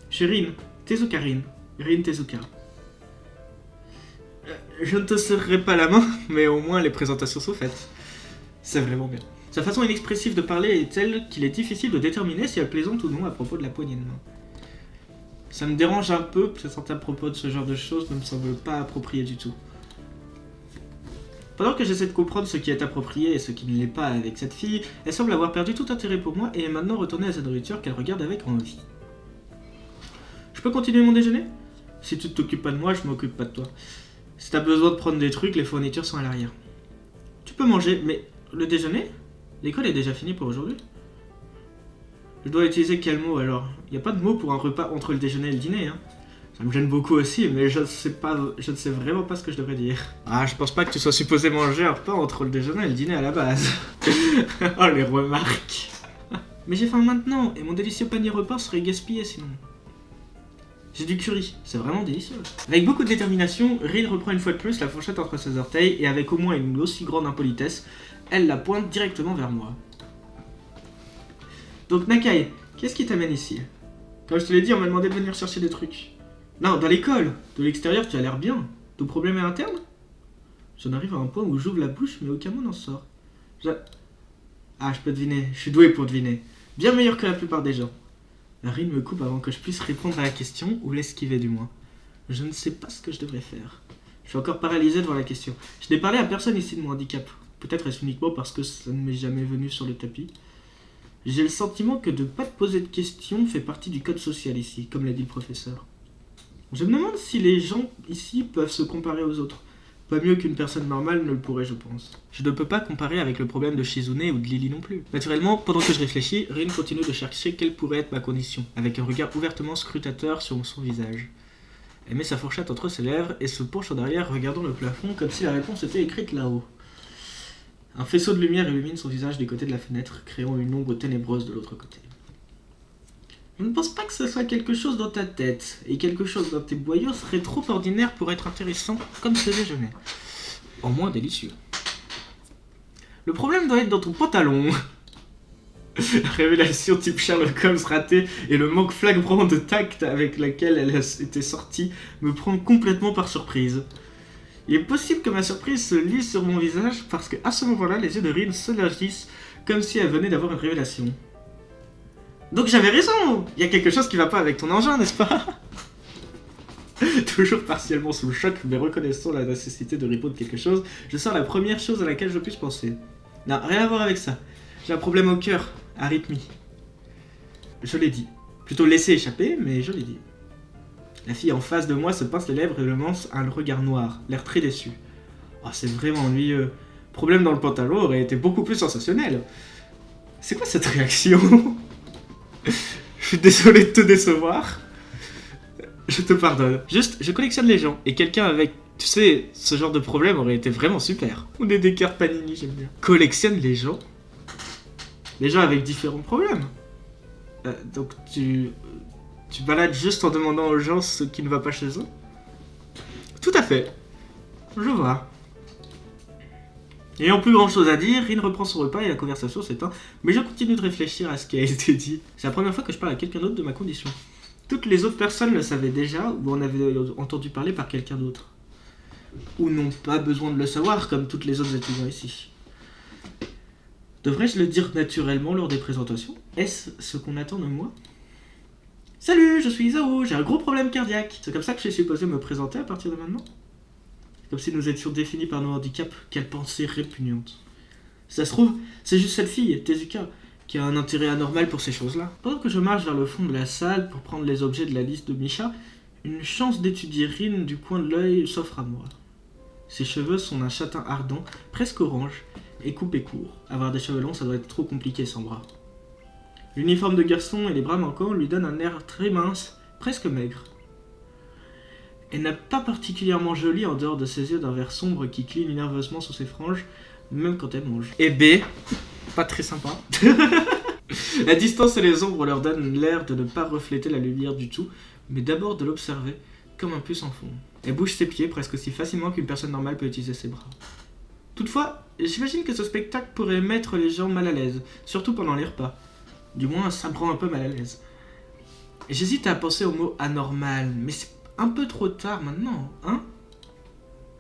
Je suis Rin Tezuka Rin Tezuka. Je ne te serrerai pas la main, mais au moins les présentations sont faites. C'est vraiment bien. Sa façon inexpressive de parler est telle qu'il est difficile de déterminer si elle plaisante ou non à propos de la poignée de main. Ça me dérange un peu, plaisanter à propos de ce genre de choses ne me semble pas approprié du tout. Pendant que j'essaie de comprendre ce qui est approprié et ce qui ne l'est pas avec cette fille, elle semble avoir perdu tout intérêt pour moi et est maintenant retournée à sa nourriture qu'elle regarde avec envie. Je peux continuer mon déjeuner ? Si tu t'occupes pas de moi, je m'occupe pas de toi. Si t'as besoin de prendre des trucs, les fournitures sont à l'arrière. Tu peux manger, mais le déjeuner ? L'école est déjà finie pour aujourd'hui. Je dois utiliser quel mot alors ? Y a pas de mot pour un repas entre le déjeuner et le dîner, hein. Ça me gêne beaucoup aussi, mais je ne sais vraiment pas ce que je devrais dire. Ah, je pense pas que tu sois supposé manger un repas entre le déjeuner et le dîner à la base. Oh, les remarques. Mais j'ai faim maintenant, et mon délicieux panier repas serait gaspillé sinon. J'ai du curry, c'est vraiment délicieux. Avec beaucoup de détermination, Rin reprend une fois de plus la fourchette entre ses orteils, et avec au moins une aussi grande impolitesse, elle la pointe directement vers moi. Donc Nakai, qu'est-ce qui t'amène ici ? Comme je te l'ai dit, on m'a demandé de venir chercher des trucs. Non, dans l'école. De l'extérieur, tu as l'air bien. Ton problème est interne ? J'en arrive à un point où j'ouvre la bouche, mais aucun mot n'en sort. Ah, je peux deviner. Je suis doué pour deviner. Bien meilleur que la plupart des gens. Rin me coupe avant que je puisse répondre à la question, ou l'esquiver du moins. Je ne sais pas ce que je devrais faire. Je suis encore paralysé devant la question. Je n'ai parlé à personne ici de mon handicap. Peut-être est-ce uniquement parce que ça ne m'est jamais venu sur le tapis. J'ai le sentiment que de ne pas te poser de questions fait partie du code social ici, comme l'a dit le professeur. Je me demande si les gens ici peuvent se comparer aux autres. Pas mieux qu'une personne normale ne le pourrait, je pense. Je ne peux pas comparer avec le problème de Shizune ou de Lily non plus. Naturellement, pendant que je réfléchis, Rin continue de chercher quelle pourrait être ma condition, avec un regard ouvertement scrutateur sur son visage. Elle met sa fourchette entre ses lèvres et se penche en arrière regardant le plafond comme si la réponse était écrite là-haut. Un faisceau de lumière illumine son visage du côté de la fenêtre, créant une ombre ténébreuse de l'autre côté. Je ne pense pas que ce soit quelque chose dans ta tête, et quelque chose dans tes boyaux serait trop ordinaire pour être intéressant comme ce déjeuner. Au moins délicieux. Le problème doit être dans ton pantalon. Révélation type Sherlock Holmes ratée et le manque flagrant de tact avec laquelle elle était sortie me prend complètement par surprise. Il est possible que ma surprise se lise sur mon visage parce qu'à ce moment-là, les yeux de Rin s'élargissent comme si elle venait d'avoir une révélation. Donc j'avais raison. Il y a quelque chose qui va pas avec ton engin, n'est-ce pas? Toujours partiellement sous le choc, mais reconnaissant la nécessité de répondre quelque chose, je sors la première chose à laquelle je puisse penser. Non, rien à voir avec ça. J'ai un problème au cœur, arythmie. Je l'ai dit. Plutôt laissé échapper, mais je l'ai dit. La fille en face de moi se pince les lèvres et me lance un regard noir, l'air très déçu. Oh, c'est vraiment ennuyeux. Problème dans le pantalon aurait été beaucoup plus sensationnel. C'est quoi cette réaction? Je suis désolé de te décevoir. Je te pardonne. Juste, je collectionne les gens. Et quelqu'un avec, tu sais, ce genre de problème aurait été vraiment super. On est des cartes Panini, j'aime bien. Collectionne les gens. Les gens avec différents problèmes. Donc tu balades juste en demandant aux gens ce qui ne va pas chez eux? Tout à fait. Je vois. Ayant plus grand chose à dire, Rin reprend son repas et la conversation s'éteint, mais je continue de réfléchir à ce qui a été dit. C'est la première fois que je parle à quelqu'un d'autre de ma condition. Toutes les autres personnes le savaient déjà, ou en avaient entendu parler par quelqu'un d'autre. Ou n'ont pas besoin de le savoir, comme toutes les autres étudiants ici. Devrais-je le dire naturellement lors des présentations? Est-ce ce qu'on attend de moi? Salut, je suis Isao, j'ai un gros problème cardiaque. C'est comme ça que je suis supposé me présenter à partir de maintenant? Comme si nous étions définis par nos handicaps. Quelle pensée répugnante. Si ça se trouve, c'est juste cette fille, Tezuka, qui a un intérêt anormal pour ces choses-là. Pendant que je marche vers le fond de la salle pour prendre les objets de la liste de Misha, une chance d'étudier Rin du coin de l'œil s'offre à moi. Ses cheveux sont d'un châtain ardent, presque orange, et coupés courts. Avoir des cheveux longs, ça doit être trop compliqué sans bras. L'uniforme de garçon et les bras manquants lui donnent un air très mince, presque maigre. Elle n'est pas particulièrement jolie en dehors de ses yeux d'un vert sombre qui clignent nerveusement sous ses franges, même quand elle mange. Et B, pas très sympa. La distance et les ombres leur donnent l'air de ne pas refléter la lumière du tout, mais d'abord de l'observer, comme un puce en fond. Elle bouge ses pieds presque aussi facilement qu'une personne normale peut utiliser ses bras. Toutefois, j'imagine que ce spectacle pourrait mettre les gens mal à l'aise, surtout pendant les repas. Du moins, ça me rend un peu mal à l'aise. J'hésite à penser au mot anormal, mais c'est un peu trop tard maintenant, hein?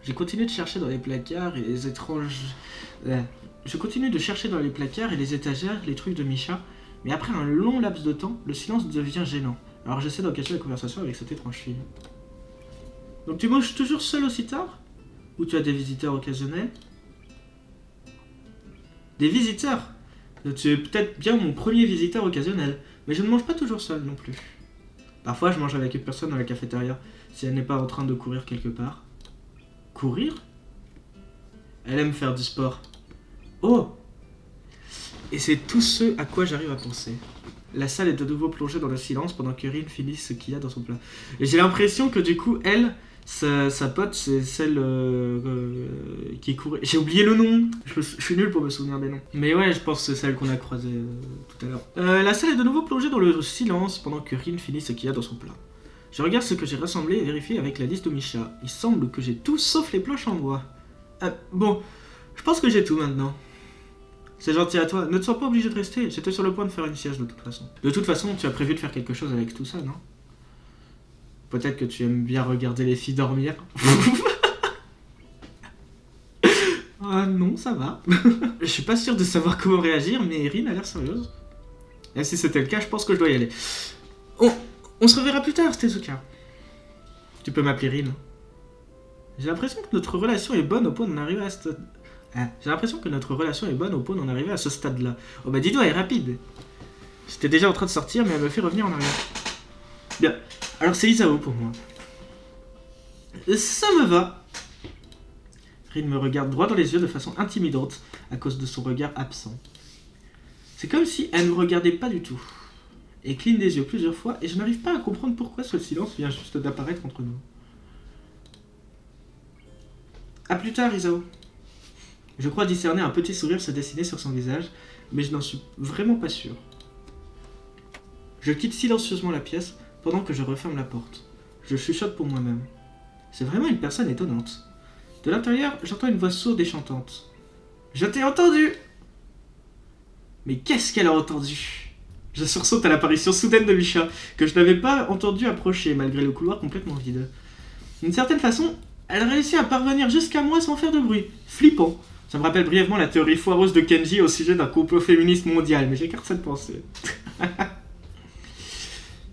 J'ai continué de chercher dans les placards et les Je continue de chercher dans les placards et les étagères les trucs de Misha, mais après un long laps de temps, le silence devient gênant. Alors j'essaie d'encacher la conversation avec cette étrange fille. Donc tu manges toujours seul aussi tard? Ou tu as des visiteurs occasionnels? Des visiteurs? Tu es peut-être bien mon premier visiteur occasionnel, mais je ne mange pas toujours seul non plus. Parfois je mange avec une personne dans la cafétéria, si elle n'est pas en train de courir quelque part. Courir? Elle aime faire du sport. Oh! Et c'est tout ce à quoi j'arrive à penser. La salle est de nouveau plongée dans le silence pendant que Rin finit ce qu'il y a dans son plat. Et j'ai l'impression que du coup, elle, sa pote, c'est celle qui courait. J'ai oublié le nom! Je suis nul pour me souvenir des noms. Mais ouais, je pense que c'est celle qu'on a croisée tout à l'heure. La salle est de nouveau plongée dans le silence pendant que Rin finit ce qu'il y a dans son plat. Je regarde ce que j'ai rassemblé et vérifie avec la liste de Misha. Il semble que j'ai tout sauf les planches en bois. Bon, je pense que j'ai tout maintenant. C'est gentil à toi, ne te sens pas obligé de rester, j'étais sur le point de faire une sieste de toute façon. De toute façon, tu as prévu de faire quelque chose avec tout ça, non? Peut-être que tu aimes bien regarder les filles dormir. Ah non, ça va. Je suis pas sûr de savoir comment réagir, mais Rin a l'air sérieuse. Et si c'était le cas, je pense que je dois y aller. On se reverra plus tard, Tezuka. Tu peux m'appeler Rin. J'ai l'impression que notre relation est bonne au point d'en arriver à ce... J'ai l'impression que notre relation est bonne au point d'en arriver à ce stade-là. Oh bah dis-toi, elle est rapide. J'étais déjà en train de sortir, mais elle me fait revenir en arrière. Bien, alors c'est Isao pour moi. Ça me va. Rin me regarde droit dans les yeux de façon intimidante, à cause de son regard absent. C'est comme si elle ne me regardait pas du tout. Elle cligne des yeux plusieurs fois, et je n'arrive pas à comprendre pourquoi ce silence vient juste d'apparaître entre nous. A plus tard, Isao. Je crois discerner un petit sourire se dessiner sur son visage, mais je n'en suis vraiment pas sûr. Je quitte silencieusement la pièce pendant que je referme la porte. Je chuchote pour moi-même. C'est vraiment une personne étonnante. De l'intérieur, j'entends une voix sourde et chantante. « Je t'ai entendu !» Mais qu'est-ce qu'elle a entendu? Je sursaute à l'apparition soudaine de Misha, que je n'avais pas entendu approcher malgré le couloir complètement vide. D'une certaine façon, elle réussit à parvenir jusqu'à moi sans faire de bruit. Flippant. Ça me rappelle brièvement la théorie foireuse de Kenji au sujet d'un complot féministe mondial, mais j'écarte cette pensée.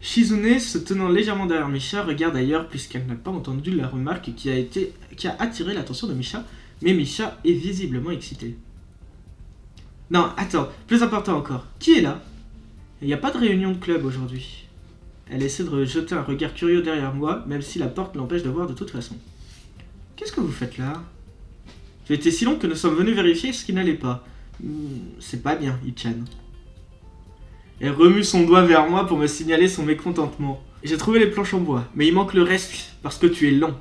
Shizune, se tenant légèrement derrière Misha, regarde ailleurs puisqu'elle n'a pas entendu la remarque qui a attiré l'attention de Misha, mais Misha est visiblement excitée. Non, attends, plus important encore, qui est là? Il n'y a pas de réunion de club aujourd'hui. Elle essaie de jeter un regard curieux derrière moi, même si la porte l'empêche de voir de toute façon. Qu'est-ce que vous faites là? J'ai été si long que nous sommes venus vérifier ce qui n'allait pas. C'est pas bien, Ichan. Elle remue son doigt vers moi pour me signaler son mécontentement. J'ai trouvé les planches en bois, mais il manque le reste parce que tu es lent.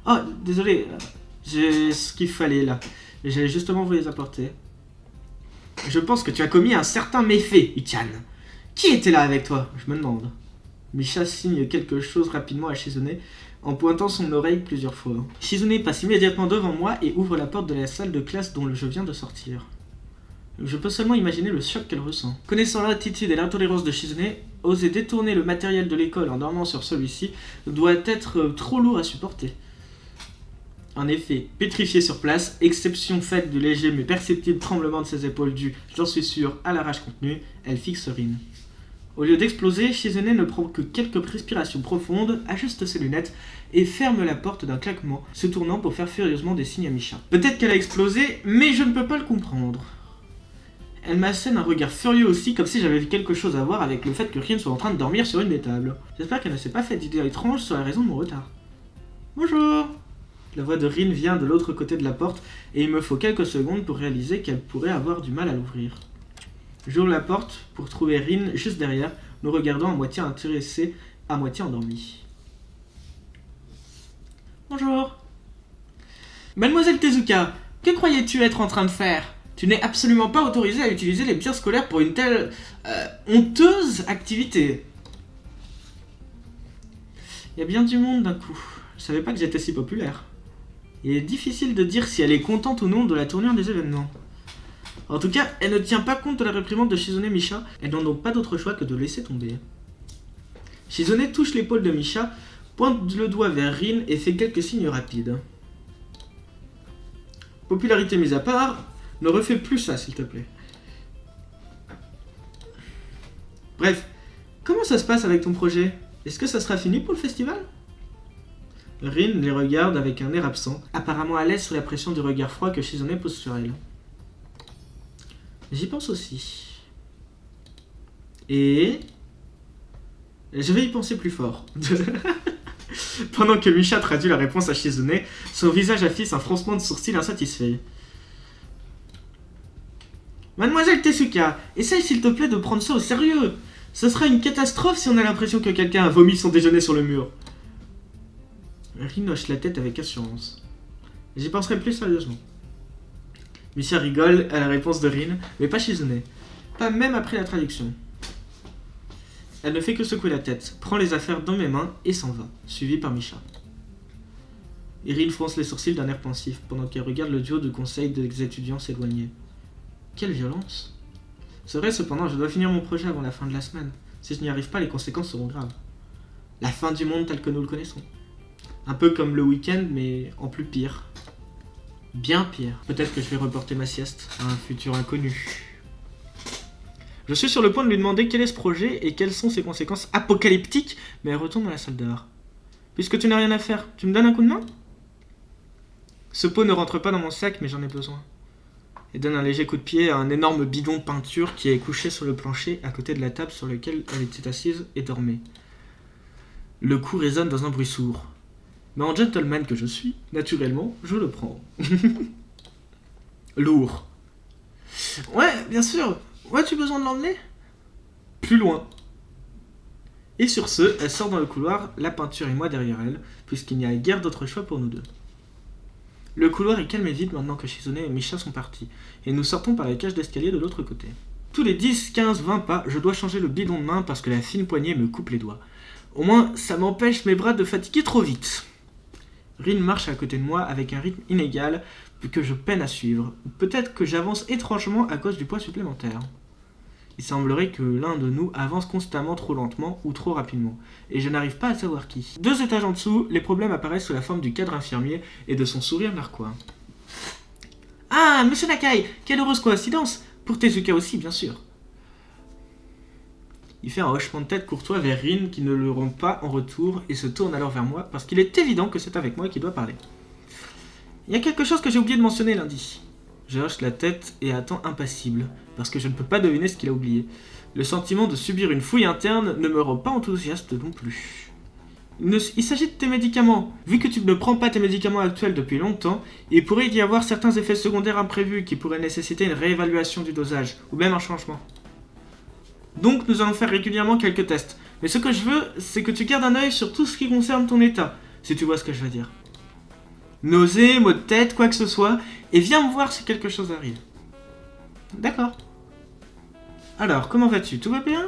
Oh, désolé, j'ai ce qu'il fallait là. J'allais justement vous les apporter. Je pense que tu as commis un certain méfait, Ichan. Qui était là avec toi? Je me demande. Misha signe quelque chose rapidement à Shizune en pointant son oreille plusieurs fois. Shizune passe immédiatement devant moi et ouvre la porte de la salle de classe dont je viens de sortir. Je peux seulement imaginer le choc qu'elle ressent. Connaissant l'attitude et l'intolérance de Shizune, oser détourner le matériel de l'école en dormant sur celui-ci doit être trop lourd à supporter. En effet, pétrifiée sur place, exception faite du léger mais perceptible tremblement de ses épaules dû, j'en suis sûr, à la rage contenue, elle fixe Rin. Au lieu d'exploser, Shizune ne prend que quelques respirations profondes, ajuste ses lunettes et ferme la porte d'un claquement, se tournant pour faire furieusement des signes à Misha. Peut-être qu'elle a explosé, mais je ne peux pas le comprendre. Elle m'assène un regard furieux aussi, comme si j'avais quelque chose à voir avec le fait que Rin soit en train de dormir sur une des tables. J'espère qu'elle ne s'est pas fait d'idées étranges sur la raison de mon retard. Bonjour! La voix de Rin vient de l'autre côté de la porte et il me faut quelques secondes pour réaliser qu'elle pourrait avoir du mal à l'ouvrir. J'ouvre la porte pour trouver Rin juste derrière, nous regardant à moitié intéressés, à moitié endormis. Bonjour. Mademoiselle Tezuka, que croyais-tu être en train de faire? Tu n'es absolument pas autorisée à utiliser les biens scolaires pour une telle honteuse activité. Il y a bien du monde d'un coup. Je savais pas que j'étais si populaire. Il est difficile de dire si elle est contente ou non de la tournure des événements. En tout cas, elle ne tient pas compte de la réprimande de Shizune et Misha, elles n'ont donc pas d'autre choix que de laisser tomber. Shizune touche l'épaule de Misha, pointe le doigt vers Rin et fait quelques signes rapides. Popularité mise à part, ne refais plus ça s'il te plaît. Bref, comment ça se passe avec ton projet? Est-ce que ça sera fini pour le festival? Rin les regarde avec un air absent, apparemment à l'aise sous la pression du regard froid que Shizune pose sur elle. J'y pense aussi. Et... je vais y penser plus fort. Pendant que Misha traduit la réponse à Shizune, son visage affiche un froncement de sourcils insatisfait. Mademoiselle Tezuka, essaye s'il te plaît de prendre ça au sérieux. Ce sera une catastrophe si on a l'impression que quelqu'un a vomi son déjeuner sur le mur. Rin hoche la tête avec assurance. J'y penserai plus sérieusement. Misha rigole à la réponse de Rin, mais pas Shizune. Pas même après la traduction. Elle ne fait que secouer la tête, prend les affaires dans mes mains et s'en va, suivie par Misha. Rin fronce les sourcils d'un air pensif, pendant qu'elle regarde le duo de conseil des étudiants s'éloigner. Quelle violence! C'est vrai cependant, je dois finir mon projet avant la fin de la semaine. Si je n'y arrive pas, les conséquences seront graves. La fin du monde tel que nous le connaissons. Un peu comme le week-end, mais en plus pire. Bien pire. Peut-être que je vais reporter ma sieste à un futur inconnu. Je suis sur le point de lui demander quel est ce projet et quelles sont ses conséquences apocalyptiques, mais elle retourne dans la salle d'art. Puisque tu n'as rien à faire, tu me donnes un coup de main? Ce pot ne rentre pas dans mon sac, mais j'en ai besoin. Elle donne un léger coup de pied à un énorme bidon de peinture qui est couché sur le plancher à côté de la table sur laquelle elle était assise et dormait. Le coup résonne dans un bruit sourd. Mais en gentleman que je suis, naturellement, je le prends. Lourd. Ouais, bien sûr. Où as-tu besoin de l'emmener? Plus loin. Et sur ce, elle sort dans le couloir, la peinture et moi derrière elle, puisqu'il n'y a guère d'autre choix pour nous deux. Le couloir est calme et vide maintenant que Shizune et Misha sont partis, et nous sortons par les cages d'escalier de l'autre côté. Tous les 10, 15, 20 pas, je dois changer le bidon de main parce que la fine poignée me coupe les doigts. Au moins, ça m'empêche mes bras de fatiguer trop vite. Rin marche à côté de moi avec un rythme inégal que je peine à suivre. Peut-être que j'avance étrangement à cause du poids supplémentaire. Il semblerait que l'un de nous avance constamment trop lentement ou trop rapidement, et je n'arrive pas à savoir qui. 2 étages en dessous, les problèmes apparaissent sous la forme du cadre infirmier et de son sourire narquois. Ah, monsieur Nakai, quelle heureuse coïncidence! Pour Tezuka aussi, bien sûr. Il fait un hochement de tête courtois vers Rin qui ne le rend pas en retour et se tourne alors vers moi parce qu'il est évident que c'est avec moi qu'il doit parler. Il y a quelque chose que j'ai oublié de mentionner lundi. Je hoche la tête et attends impassible, parce que je ne peux pas deviner ce qu'il a oublié. Le sentiment de subir une fouille interne ne me rend pas enthousiaste non plus. Il s'agit de tes médicaments. Vu que tu ne prends pas tes médicaments actuels depuis longtemps, il pourrait y avoir certains effets secondaires imprévus qui pourraient nécessiter une réévaluation du dosage, ou même un changement. Donc nous allons faire régulièrement quelques tests. Mais ce que je veux, c'est que tu gardes un œil sur tout ce qui concerne ton état, si tu vois ce que je veux dire. Nausées, maux de tête, quoi que ce soit, et viens me voir si quelque chose arrive. D'accord. Alors, comment vas-tu? Tout va bien?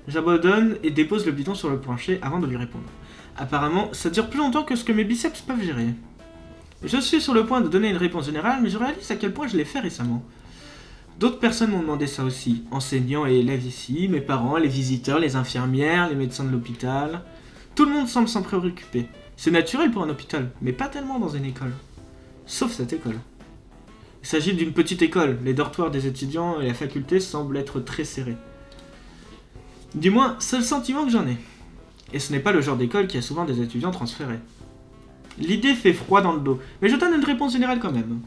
J'abandonne et dépose le bidon sur le plancher avant de lui répondre. Apparemment, ça dure plus longtemps que ce que mes biceps peuvent gérer. Je suis sur le point de donner une réponse générale, mais je réalise à quel point je l'ai fait récemment. D'autres personnes m'ont demandé ça aussi, enseignants et élèves ici, mes parents, les visiteurs, les infirmières, les médecins de l'hôpital. Tout le monde semble s'en préoccuper. C'est naturel pour un hôpital, mais pas tellement dans une école. Sauf cette école. Il s'agit d'une petite école, les dortoirs des étudiants et la faculté semblent être très serrés. Du moins, c'est le sentiment que j'en ai. Et ce n'est pas le genre d'école qui a souvent des étudiants transférés. L'idée fait froid dans le dos, mais je donne une réponse générale quand même.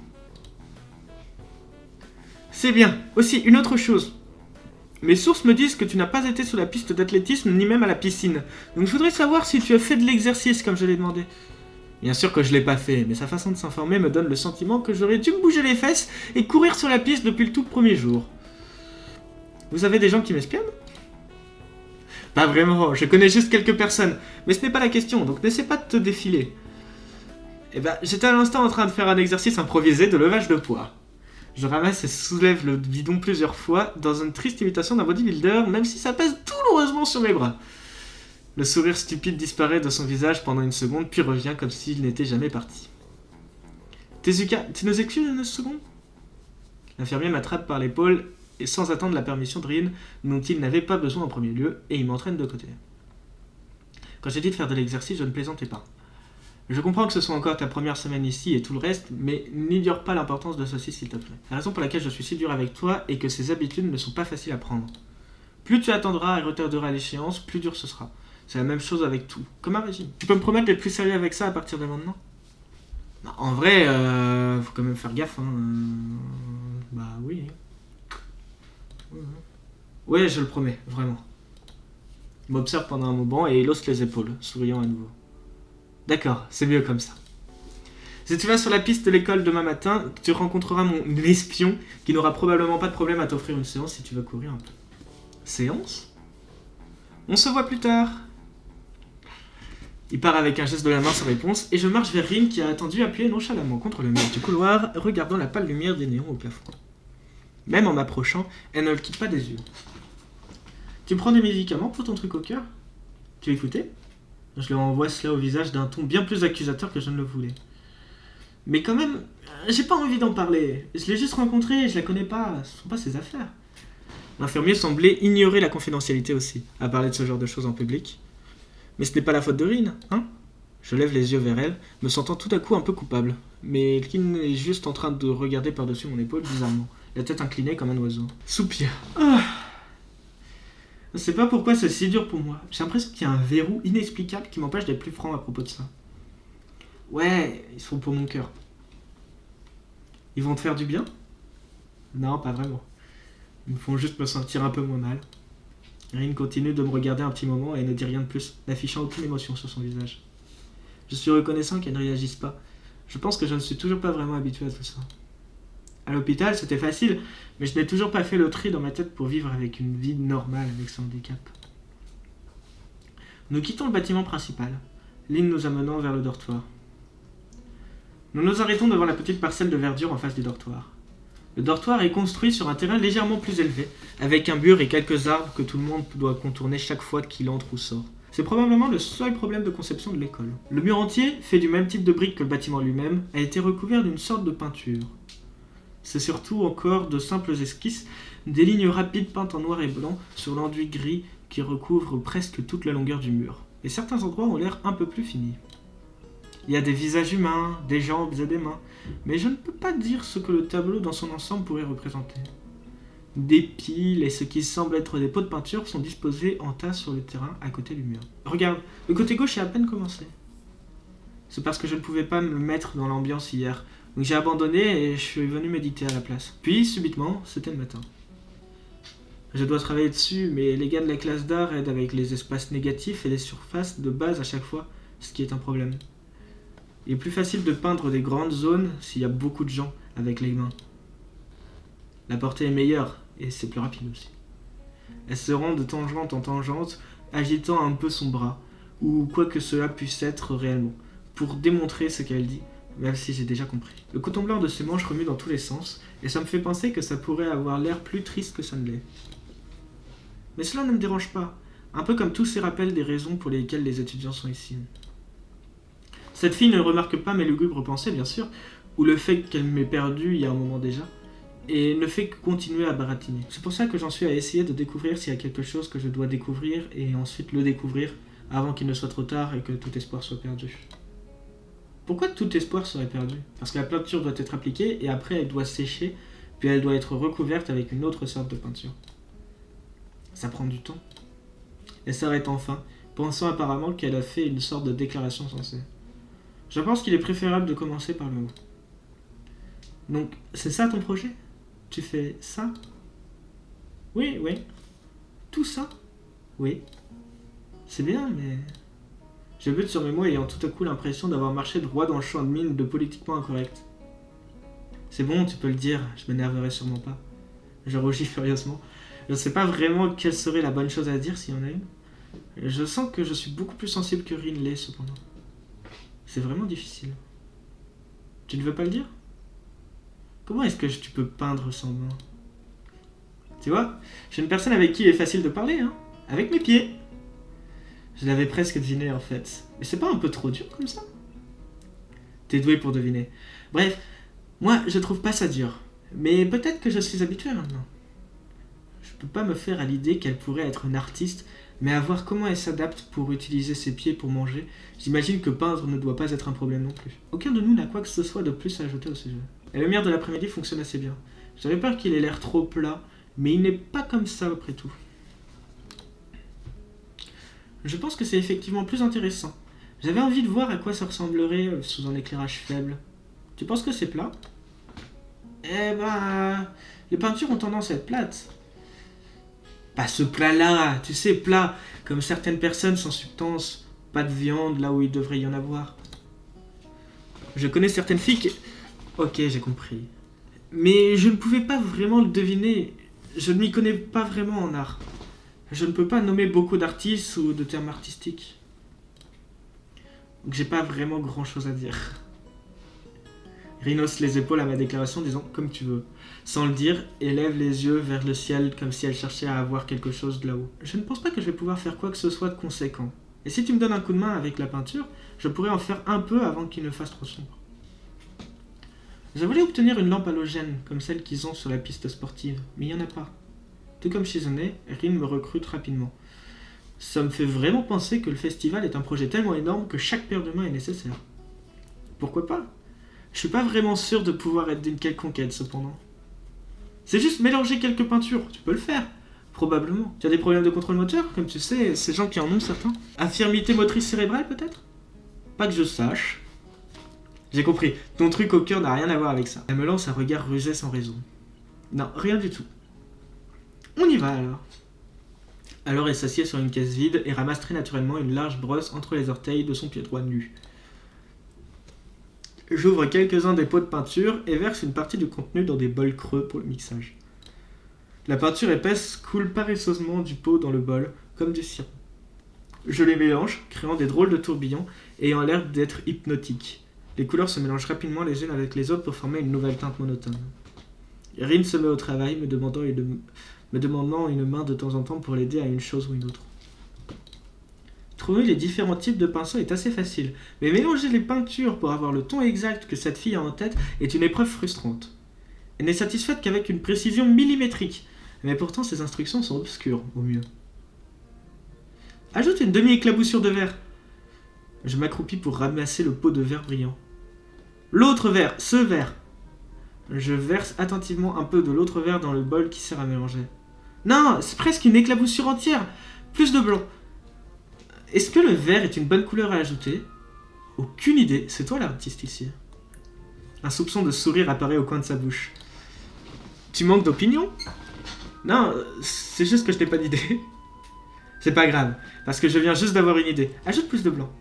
C'est bien. Aussi, une autre chose. Mes sources me disent que tu n'as pas été sur la piste d'athlétisme ni même à la piscine. Donc je voudrais savoir si tu as fait de l'exercice comme je l'ai demandé. Bien sûr que je l'ai pas fait, mais sa façon de s'informer me donne le sentiment que j'aurais dû me bouger les fesses et courir sur la piste depuis le tout premier jour. Vous avez des gens qui m'espionnent? Pas vraiment, je connais juste quelques personnes, mais ce n'est pas la question, donc n'essaie pas de te défiler. Eh ben, j'étais à l'instant en train de faire un exercice improvisé de levage de poids. Je ramasse et soulève le bidon plusieurs fois dans une triste imitation d'un bodybuilder, même si ça pèse douloureusement sur mes bras. Le sourire stupide disparaît de son visage pendant une seconde, puis revient comme s'il n'était jamais parti. Tezuka, tu nous excuses une seconde? L'infirmier m'attrape par l'épaule et sans attendre la permission de Rin, dont il n'avait pas besoin en premier lieu, et il m'entraîne de côté. Quand j'ai dit de faire de l'exercice, je ne plaisantais pas. Je comprends que ce soit encore ta première semaine ici et tout le reste, mais n'ignore pas l'importance de ceci s'il te plaît. La raison pour laquelle je suis si dur avec toi est que ces habitudes ne sont pas faciles à prendre. Plus tu attendras et retarderas l'échéance, plus dur ce sera. C'est la même chose avec tout, comme un régime. Tu peux me promettre d'être plus sérieux avec ça à partir de maintenant? Bah, en vrai, faut quand même faire gaffe, hein. Bah oui. Ouais, je le promets, vraiment. Il m'observe pendant un moment et il hausse les épaules, souriant à nouveau. D'accord, c'est mieux comme ça. Si tu vas sur la piste de l'école demain matin, tu rencontreras mon espion qui n'aura probablement pas de problème à t'offrir une séance si tu veux courir un peu. Séance? On se voit plus tard. Il part avec un geste de la main sans réponse et je marche vers Rin qui a attendu appuyé nonchalamment contre le mur du couloir, regardant la pâle lumière des néons au plafond. Même en m'approchant, elle ne le quitte pas des yeux. Tu prends des médicaments pour ton truc au cœur? Tu écoutais? Je lui envoie cela au visage d'un ton bien plus accusateur que je ne le voulais. Mais quand même, j'ai pas envie d'en parler. Je l'ai juste rencontrée, je la connais pas, ce sont pas ses affaires. L'infirmier semblait ignorer la confidentialité aussi, à parler de ce genre de choses en public. Mais ce n'est pas la faute de Rin, hein? Je lève les yeux vers elle, me sentant tout à coup un peu coupable. Mais Rin est juste en train de regarder par-dessus mon épaule bizarrement, la tête inclinée comme un oiseau. Soupir. Ah. Je sais pas pourquoi c'est si dur pour moi. J'ai l'impression qu'il y a un verrou inexplicable qui m'empêche d'être plus franc à propos de ça. Ouais, ils sont pour mon cœur. Ils vont te faire du bien? Non, pas vraiment. Ils me font juste me sentir un peu moins mal. Rin continue de me regarder un petit moment et ne dit rien de plus, n'affichant aucune émotion sur son visage. Je suis reconnaissant qu'elle ne réagisse pas. Je pense que je ne suis toujours pas vraiment habitué à tout ça. À l'hôpital, c'était facile, mais je n'ai toujours pas fait le tri dans ma tête pour vivre avec une vie normale avec son handicap. Nous quittons le bâtiment principal, Lynn nous amenant vers le dortoir. Nous nous arrêtons devant la petite parcelle de verdure en face du dortoir. Le dortoir est construit sur un terrain légèrement plus élevé, avec un mur et quelques arbres que tout le monde doit contourner chaque fois qu'il entre ou sort. C'est probablement le seul problème de conception de l'école. Le mur entier, fait du même type de briques que le bâtiment lui-même, a été recouvert d'une sorte de peinture. C'est surtout encore de simples esquisses, des lignes rapides peintes en noir et blanc sur l'enduit gris qui recouvre presque toute la longueur du mur. Et certains endroits ont l'air un peu plus finis. Il y a des visages humains, des jambes et des mains, mais je ne peux pas dire ce que le tableau dans son ensemble pourrait représenter. Des piles et ce qui semble être des pots de peinture sont disposés en tas sur le terrain à côté du mur. Regarde, le côté gauche est à peine commencé. C'est parce que je ne pouvais pas me mettre dans l'ambiance hier, donc j'ai abandonné et je suis venu méditer à la place. Puis, subitement, c'était le matin. Je dois travailler dessus, mais les gars de la classe d'art aident avec les espaces négatifs et les surfaces de base à chaque fois, ce qui est un problème. Il est plus facile de peindre des grandes zones s'il y a beaucoup de gens avec les mains. La portée est meilleure et c'est plus rapide aussi. Elle se rend de tangente en tangente, agitant un peu son bras, ou quoi que cela puisse être réellement, pour démontrer ce qu'elle dit, même si j'ai déjà compris. Le coton blanc de ses manches remue dans tous les sens, et ça me fait penser que ça pourrait avoir l'air plus triste que ça ne l'est. Mais cela ne me dérange pas, un peu comme tous ces rappels des raisons pour lesquelles les étudiants sont ici. Cette fille ne remarque pas mes lugubres pensées, bien sûr, ou le fait qu'elle m'ait perdu il y a un moment déjà, et ne fait que continuer à baratiner. C'est pour ça que j'en suis à essayer de découvrir s'il y a quelque chose que je dois découvrir, et ensuite le découvrir avant qu'il ne soit trop tard et que tout espoir soit perdu. Pourquoi tout espoir serait perdu? Parce que la peinture doit être appliquée, et après elle doit sécher, puis elle doit être recouverte avec une autre sorte de peinture. Ça prend du temps. Elle s'arrête enfin, pensant apparemment qu'elle a fait une sorte de déclaration sensée. Je pense qu'il est préférable de commencer par le haut. Donc, c'est ça ton projet? Tu fais ça? Oui. Tout ça? Oui. C'est bien, mais... Je bute sur mes mots ayant tout à coup l'impression d'avoir marché droit dans le champ de mine de politiquement incorrect. C'est bon, tu peux le dire, je m'énerverai sûrement pas. Je rougis furieusement. Je ne sais pas vraiment quelle serait la bonne chose à dire s'il y en a une. Je sens que je suis beaucoup plus sensible que Rin l'est cependant. C'est vraiment difficile. Tu ne veux pas le dire? Comment est-ce que tu peux peindre sans main? Tu vois, je suis une personne avec qui il est facile de parler, hein? Avec mes pieds. Je l'avais presque deviné en fait. Mais c'est pas un peu trop dur comme ça? T'es doué pour deviner. Bref, moi je trouve pas ça dur. Mais peut-être que je suis habitué maintenant. Je peux pas me faire à l'idée qu'elle pourrait être une artiste, mais à voir comment elle s'adapte pour utiliser ses pieds pour manger, j'imagine que peindre ne doit pas être un problème non plus. Aucun de nous n'a quoi que ce soit de plus à ajouter au sujet. La lumière de l'après-midi fonctionne assez bien. J'avais peur qu'il ait l'air trop plat, mais il n'est pas comme ça après tout. Je pense que c'est effectivement plus intéressant. J'avais envie de voir à quoi ça ressemblerait sous un éclairage faible. Tu penses que c'est plat? Eh ben... les peintures ont tendance à être plates. Pas ce plat-là, tu sais, plat, comme certaines personnes sans substance, pas de viande là où il devrait y en avoir. Je connais certaines filles qui... Ok, j'ai compris. Mais je ne pouvais pas vraiment le deviner. Je ne m'y connais pas vraiment en art. Je ne peux pas nommer beaucoup d'artistes ou de termes artistiques. Donc j'ai pas vraiment grand chose à dire. Rin hausse les épaules à ma déclaration, disant « comme tu veux », sans le dire, et lève les yeux vers le ciel comme si elle cherchait à avoir quelque chose de là-haut. Je ne pense pas que je vais pouvoir faire quoi que ce soit de conséquent. Et si tu me donnes un coup de main avec la peinture, je pourrais en faire un peu avant qu'il ne fasse trop sombre. Je voulais obtenir une lampe halogène, comme celle qu'ils ont sur la piste sportive, mais il n'y en a pas. Tout comme Shizune, Rin me recrute rapidement. Ça me fait vraiment penser que le festival est un projet tellement énorme que chaque paire de mains est nécessaire. Pourquoi pas? Je suis pas vraiment sûr de pouvoir être d'une quelconque aide, cependant. C'est juste mélanger quelques peintures, tu peux le faire. Probablement. Tu as des problèmes de contrôle moteur, comme tu sais, ces gens qui en ont certains. Infirmité motrice cérébrale, peut-être? Pas que je sache. J'ai compris, ton truc au cœur n'a rien à voir avec ça. Elle me lance un regard rusé sans raison. Non, rien du tout. On y va alors. Alors elle s'assied sur une caisse vide et ramasse très naturellement une large brosse entre les orteils de son pied droit nu. J'ouvre quelques-uns des pots de peinture et verse une partie du contenu dans des bols creux pour le mixage. La peinture épaisse coule paresseusement du pot dans le bol, comme du sirop. Je les mélange, créant des drôles de tourbillons ayant l'air d'être hypnotiques. Les couleurs se mélangent rapidement les unes avec les autres pour former une nouvelle teinte monotone. Rin se met au travail, me demandant une main de temps en temps pour l'aider à une chose ou une autre. Trouver les différents types de pinceaux est assez facile, mais mélanger les peintures pour avoir le ton exact que cette fille a en tête est une épreuve frustrante. Elle n'est satisfaite qu'avec une précision millimétrique, mais pourtant ses instructions sont obscures, au mieux. Ajoute une demi-éclaboussure de verre. Je m'accroupis pour ramasser le pot de verre brillant. L'autre verre, ce verre. Je verse attentivement un peu de l'autre verre dans le bol qui sert à mélanger. Non, c'est presque une éclaboussure entière. Plus de blanc. Est-ce que le vert est une bonne couleur à ajouter? Aucune idée, c'est toi l'artiste ici. Un soupçon de sourire apparaît au coin de sa bouche. Tu manques d'opinion? Non, c'est juste que je n'ai pas d'idée. C'est pas grave, parce que je viens juste d'avoir une idée. Ajoute plus de blanc.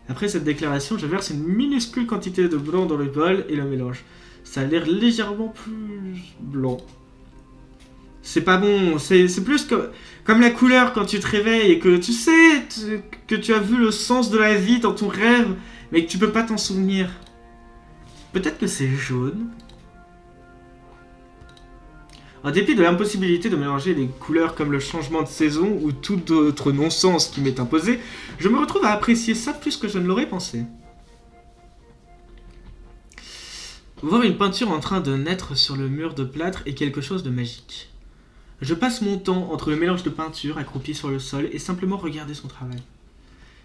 Après cette déclaration, je verse une minuscule quantité de blanc dans le bol et le mélange. Ça a l'air légèrement plus blanc. C'est pas bon, c'est plus comme la couleur quand tu te réveilles et que tu sais que tu as vu le sens de la vie dans ton rêve, mais que tu peux pas t'en souvenir. Peut-être que c'est jaune. En dépit de l'impossibilité de mélanger les couleurs comme le changement de saison ou tout autre non-sens qui m'est imposé, je me retrouve à apprécier ça plus que je ne l'aurais pensé. Voir une peinture en train de naître sur le mur de plâtre est quelque chose de magique. Je passe mon temps entre le mélange de peinture accroupi sur le sol et simplement regarder son travail.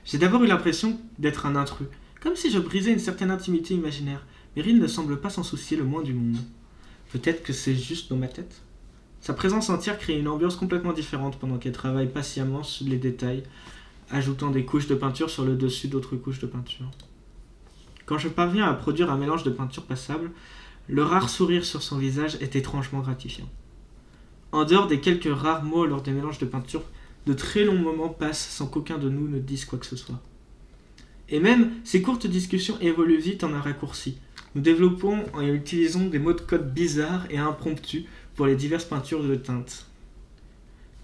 J'ai d'abord eu l'impression d'être un intrus, comme si je brisais une certaine intimité imaginaire, mais Rin ne semble pas s'en soucier le moins du monde. Peut-être que c'est juste dans ma tête. Sa présence entière crée une ambiance complètement différente pendant qu'elle travaille patiemment sur les détails, ajoutant des couches de peinture sur le dessus d'autres couches de peinture. Quand je parviens à produire un mélange de peinture passable, le rare sourire sur son visage est étrangement gratifiant. En dehors des quelques rares mots lors des mélanges de peinture, de très longs moments passent sans qu'aucun de nous ne dise quoi que ce soit. Et même, ces courtes discussions évoluent vite en un raccourci. Nous développons en utilisant des mots de code bizarres et impromptus pour les diverses peintures de teintes.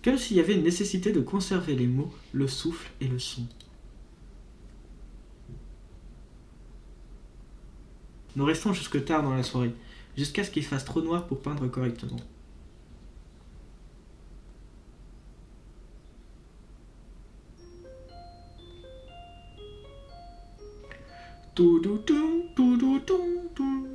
Comme s'il y avait une nécessité de conserver les mots, le souffle et le son. Nous restons jusque tard dans la soirée, jusqu'à ce qu'il fasse trop noir pour peindre correctement. Tout, tout, tout, tout, tout, tout, tout.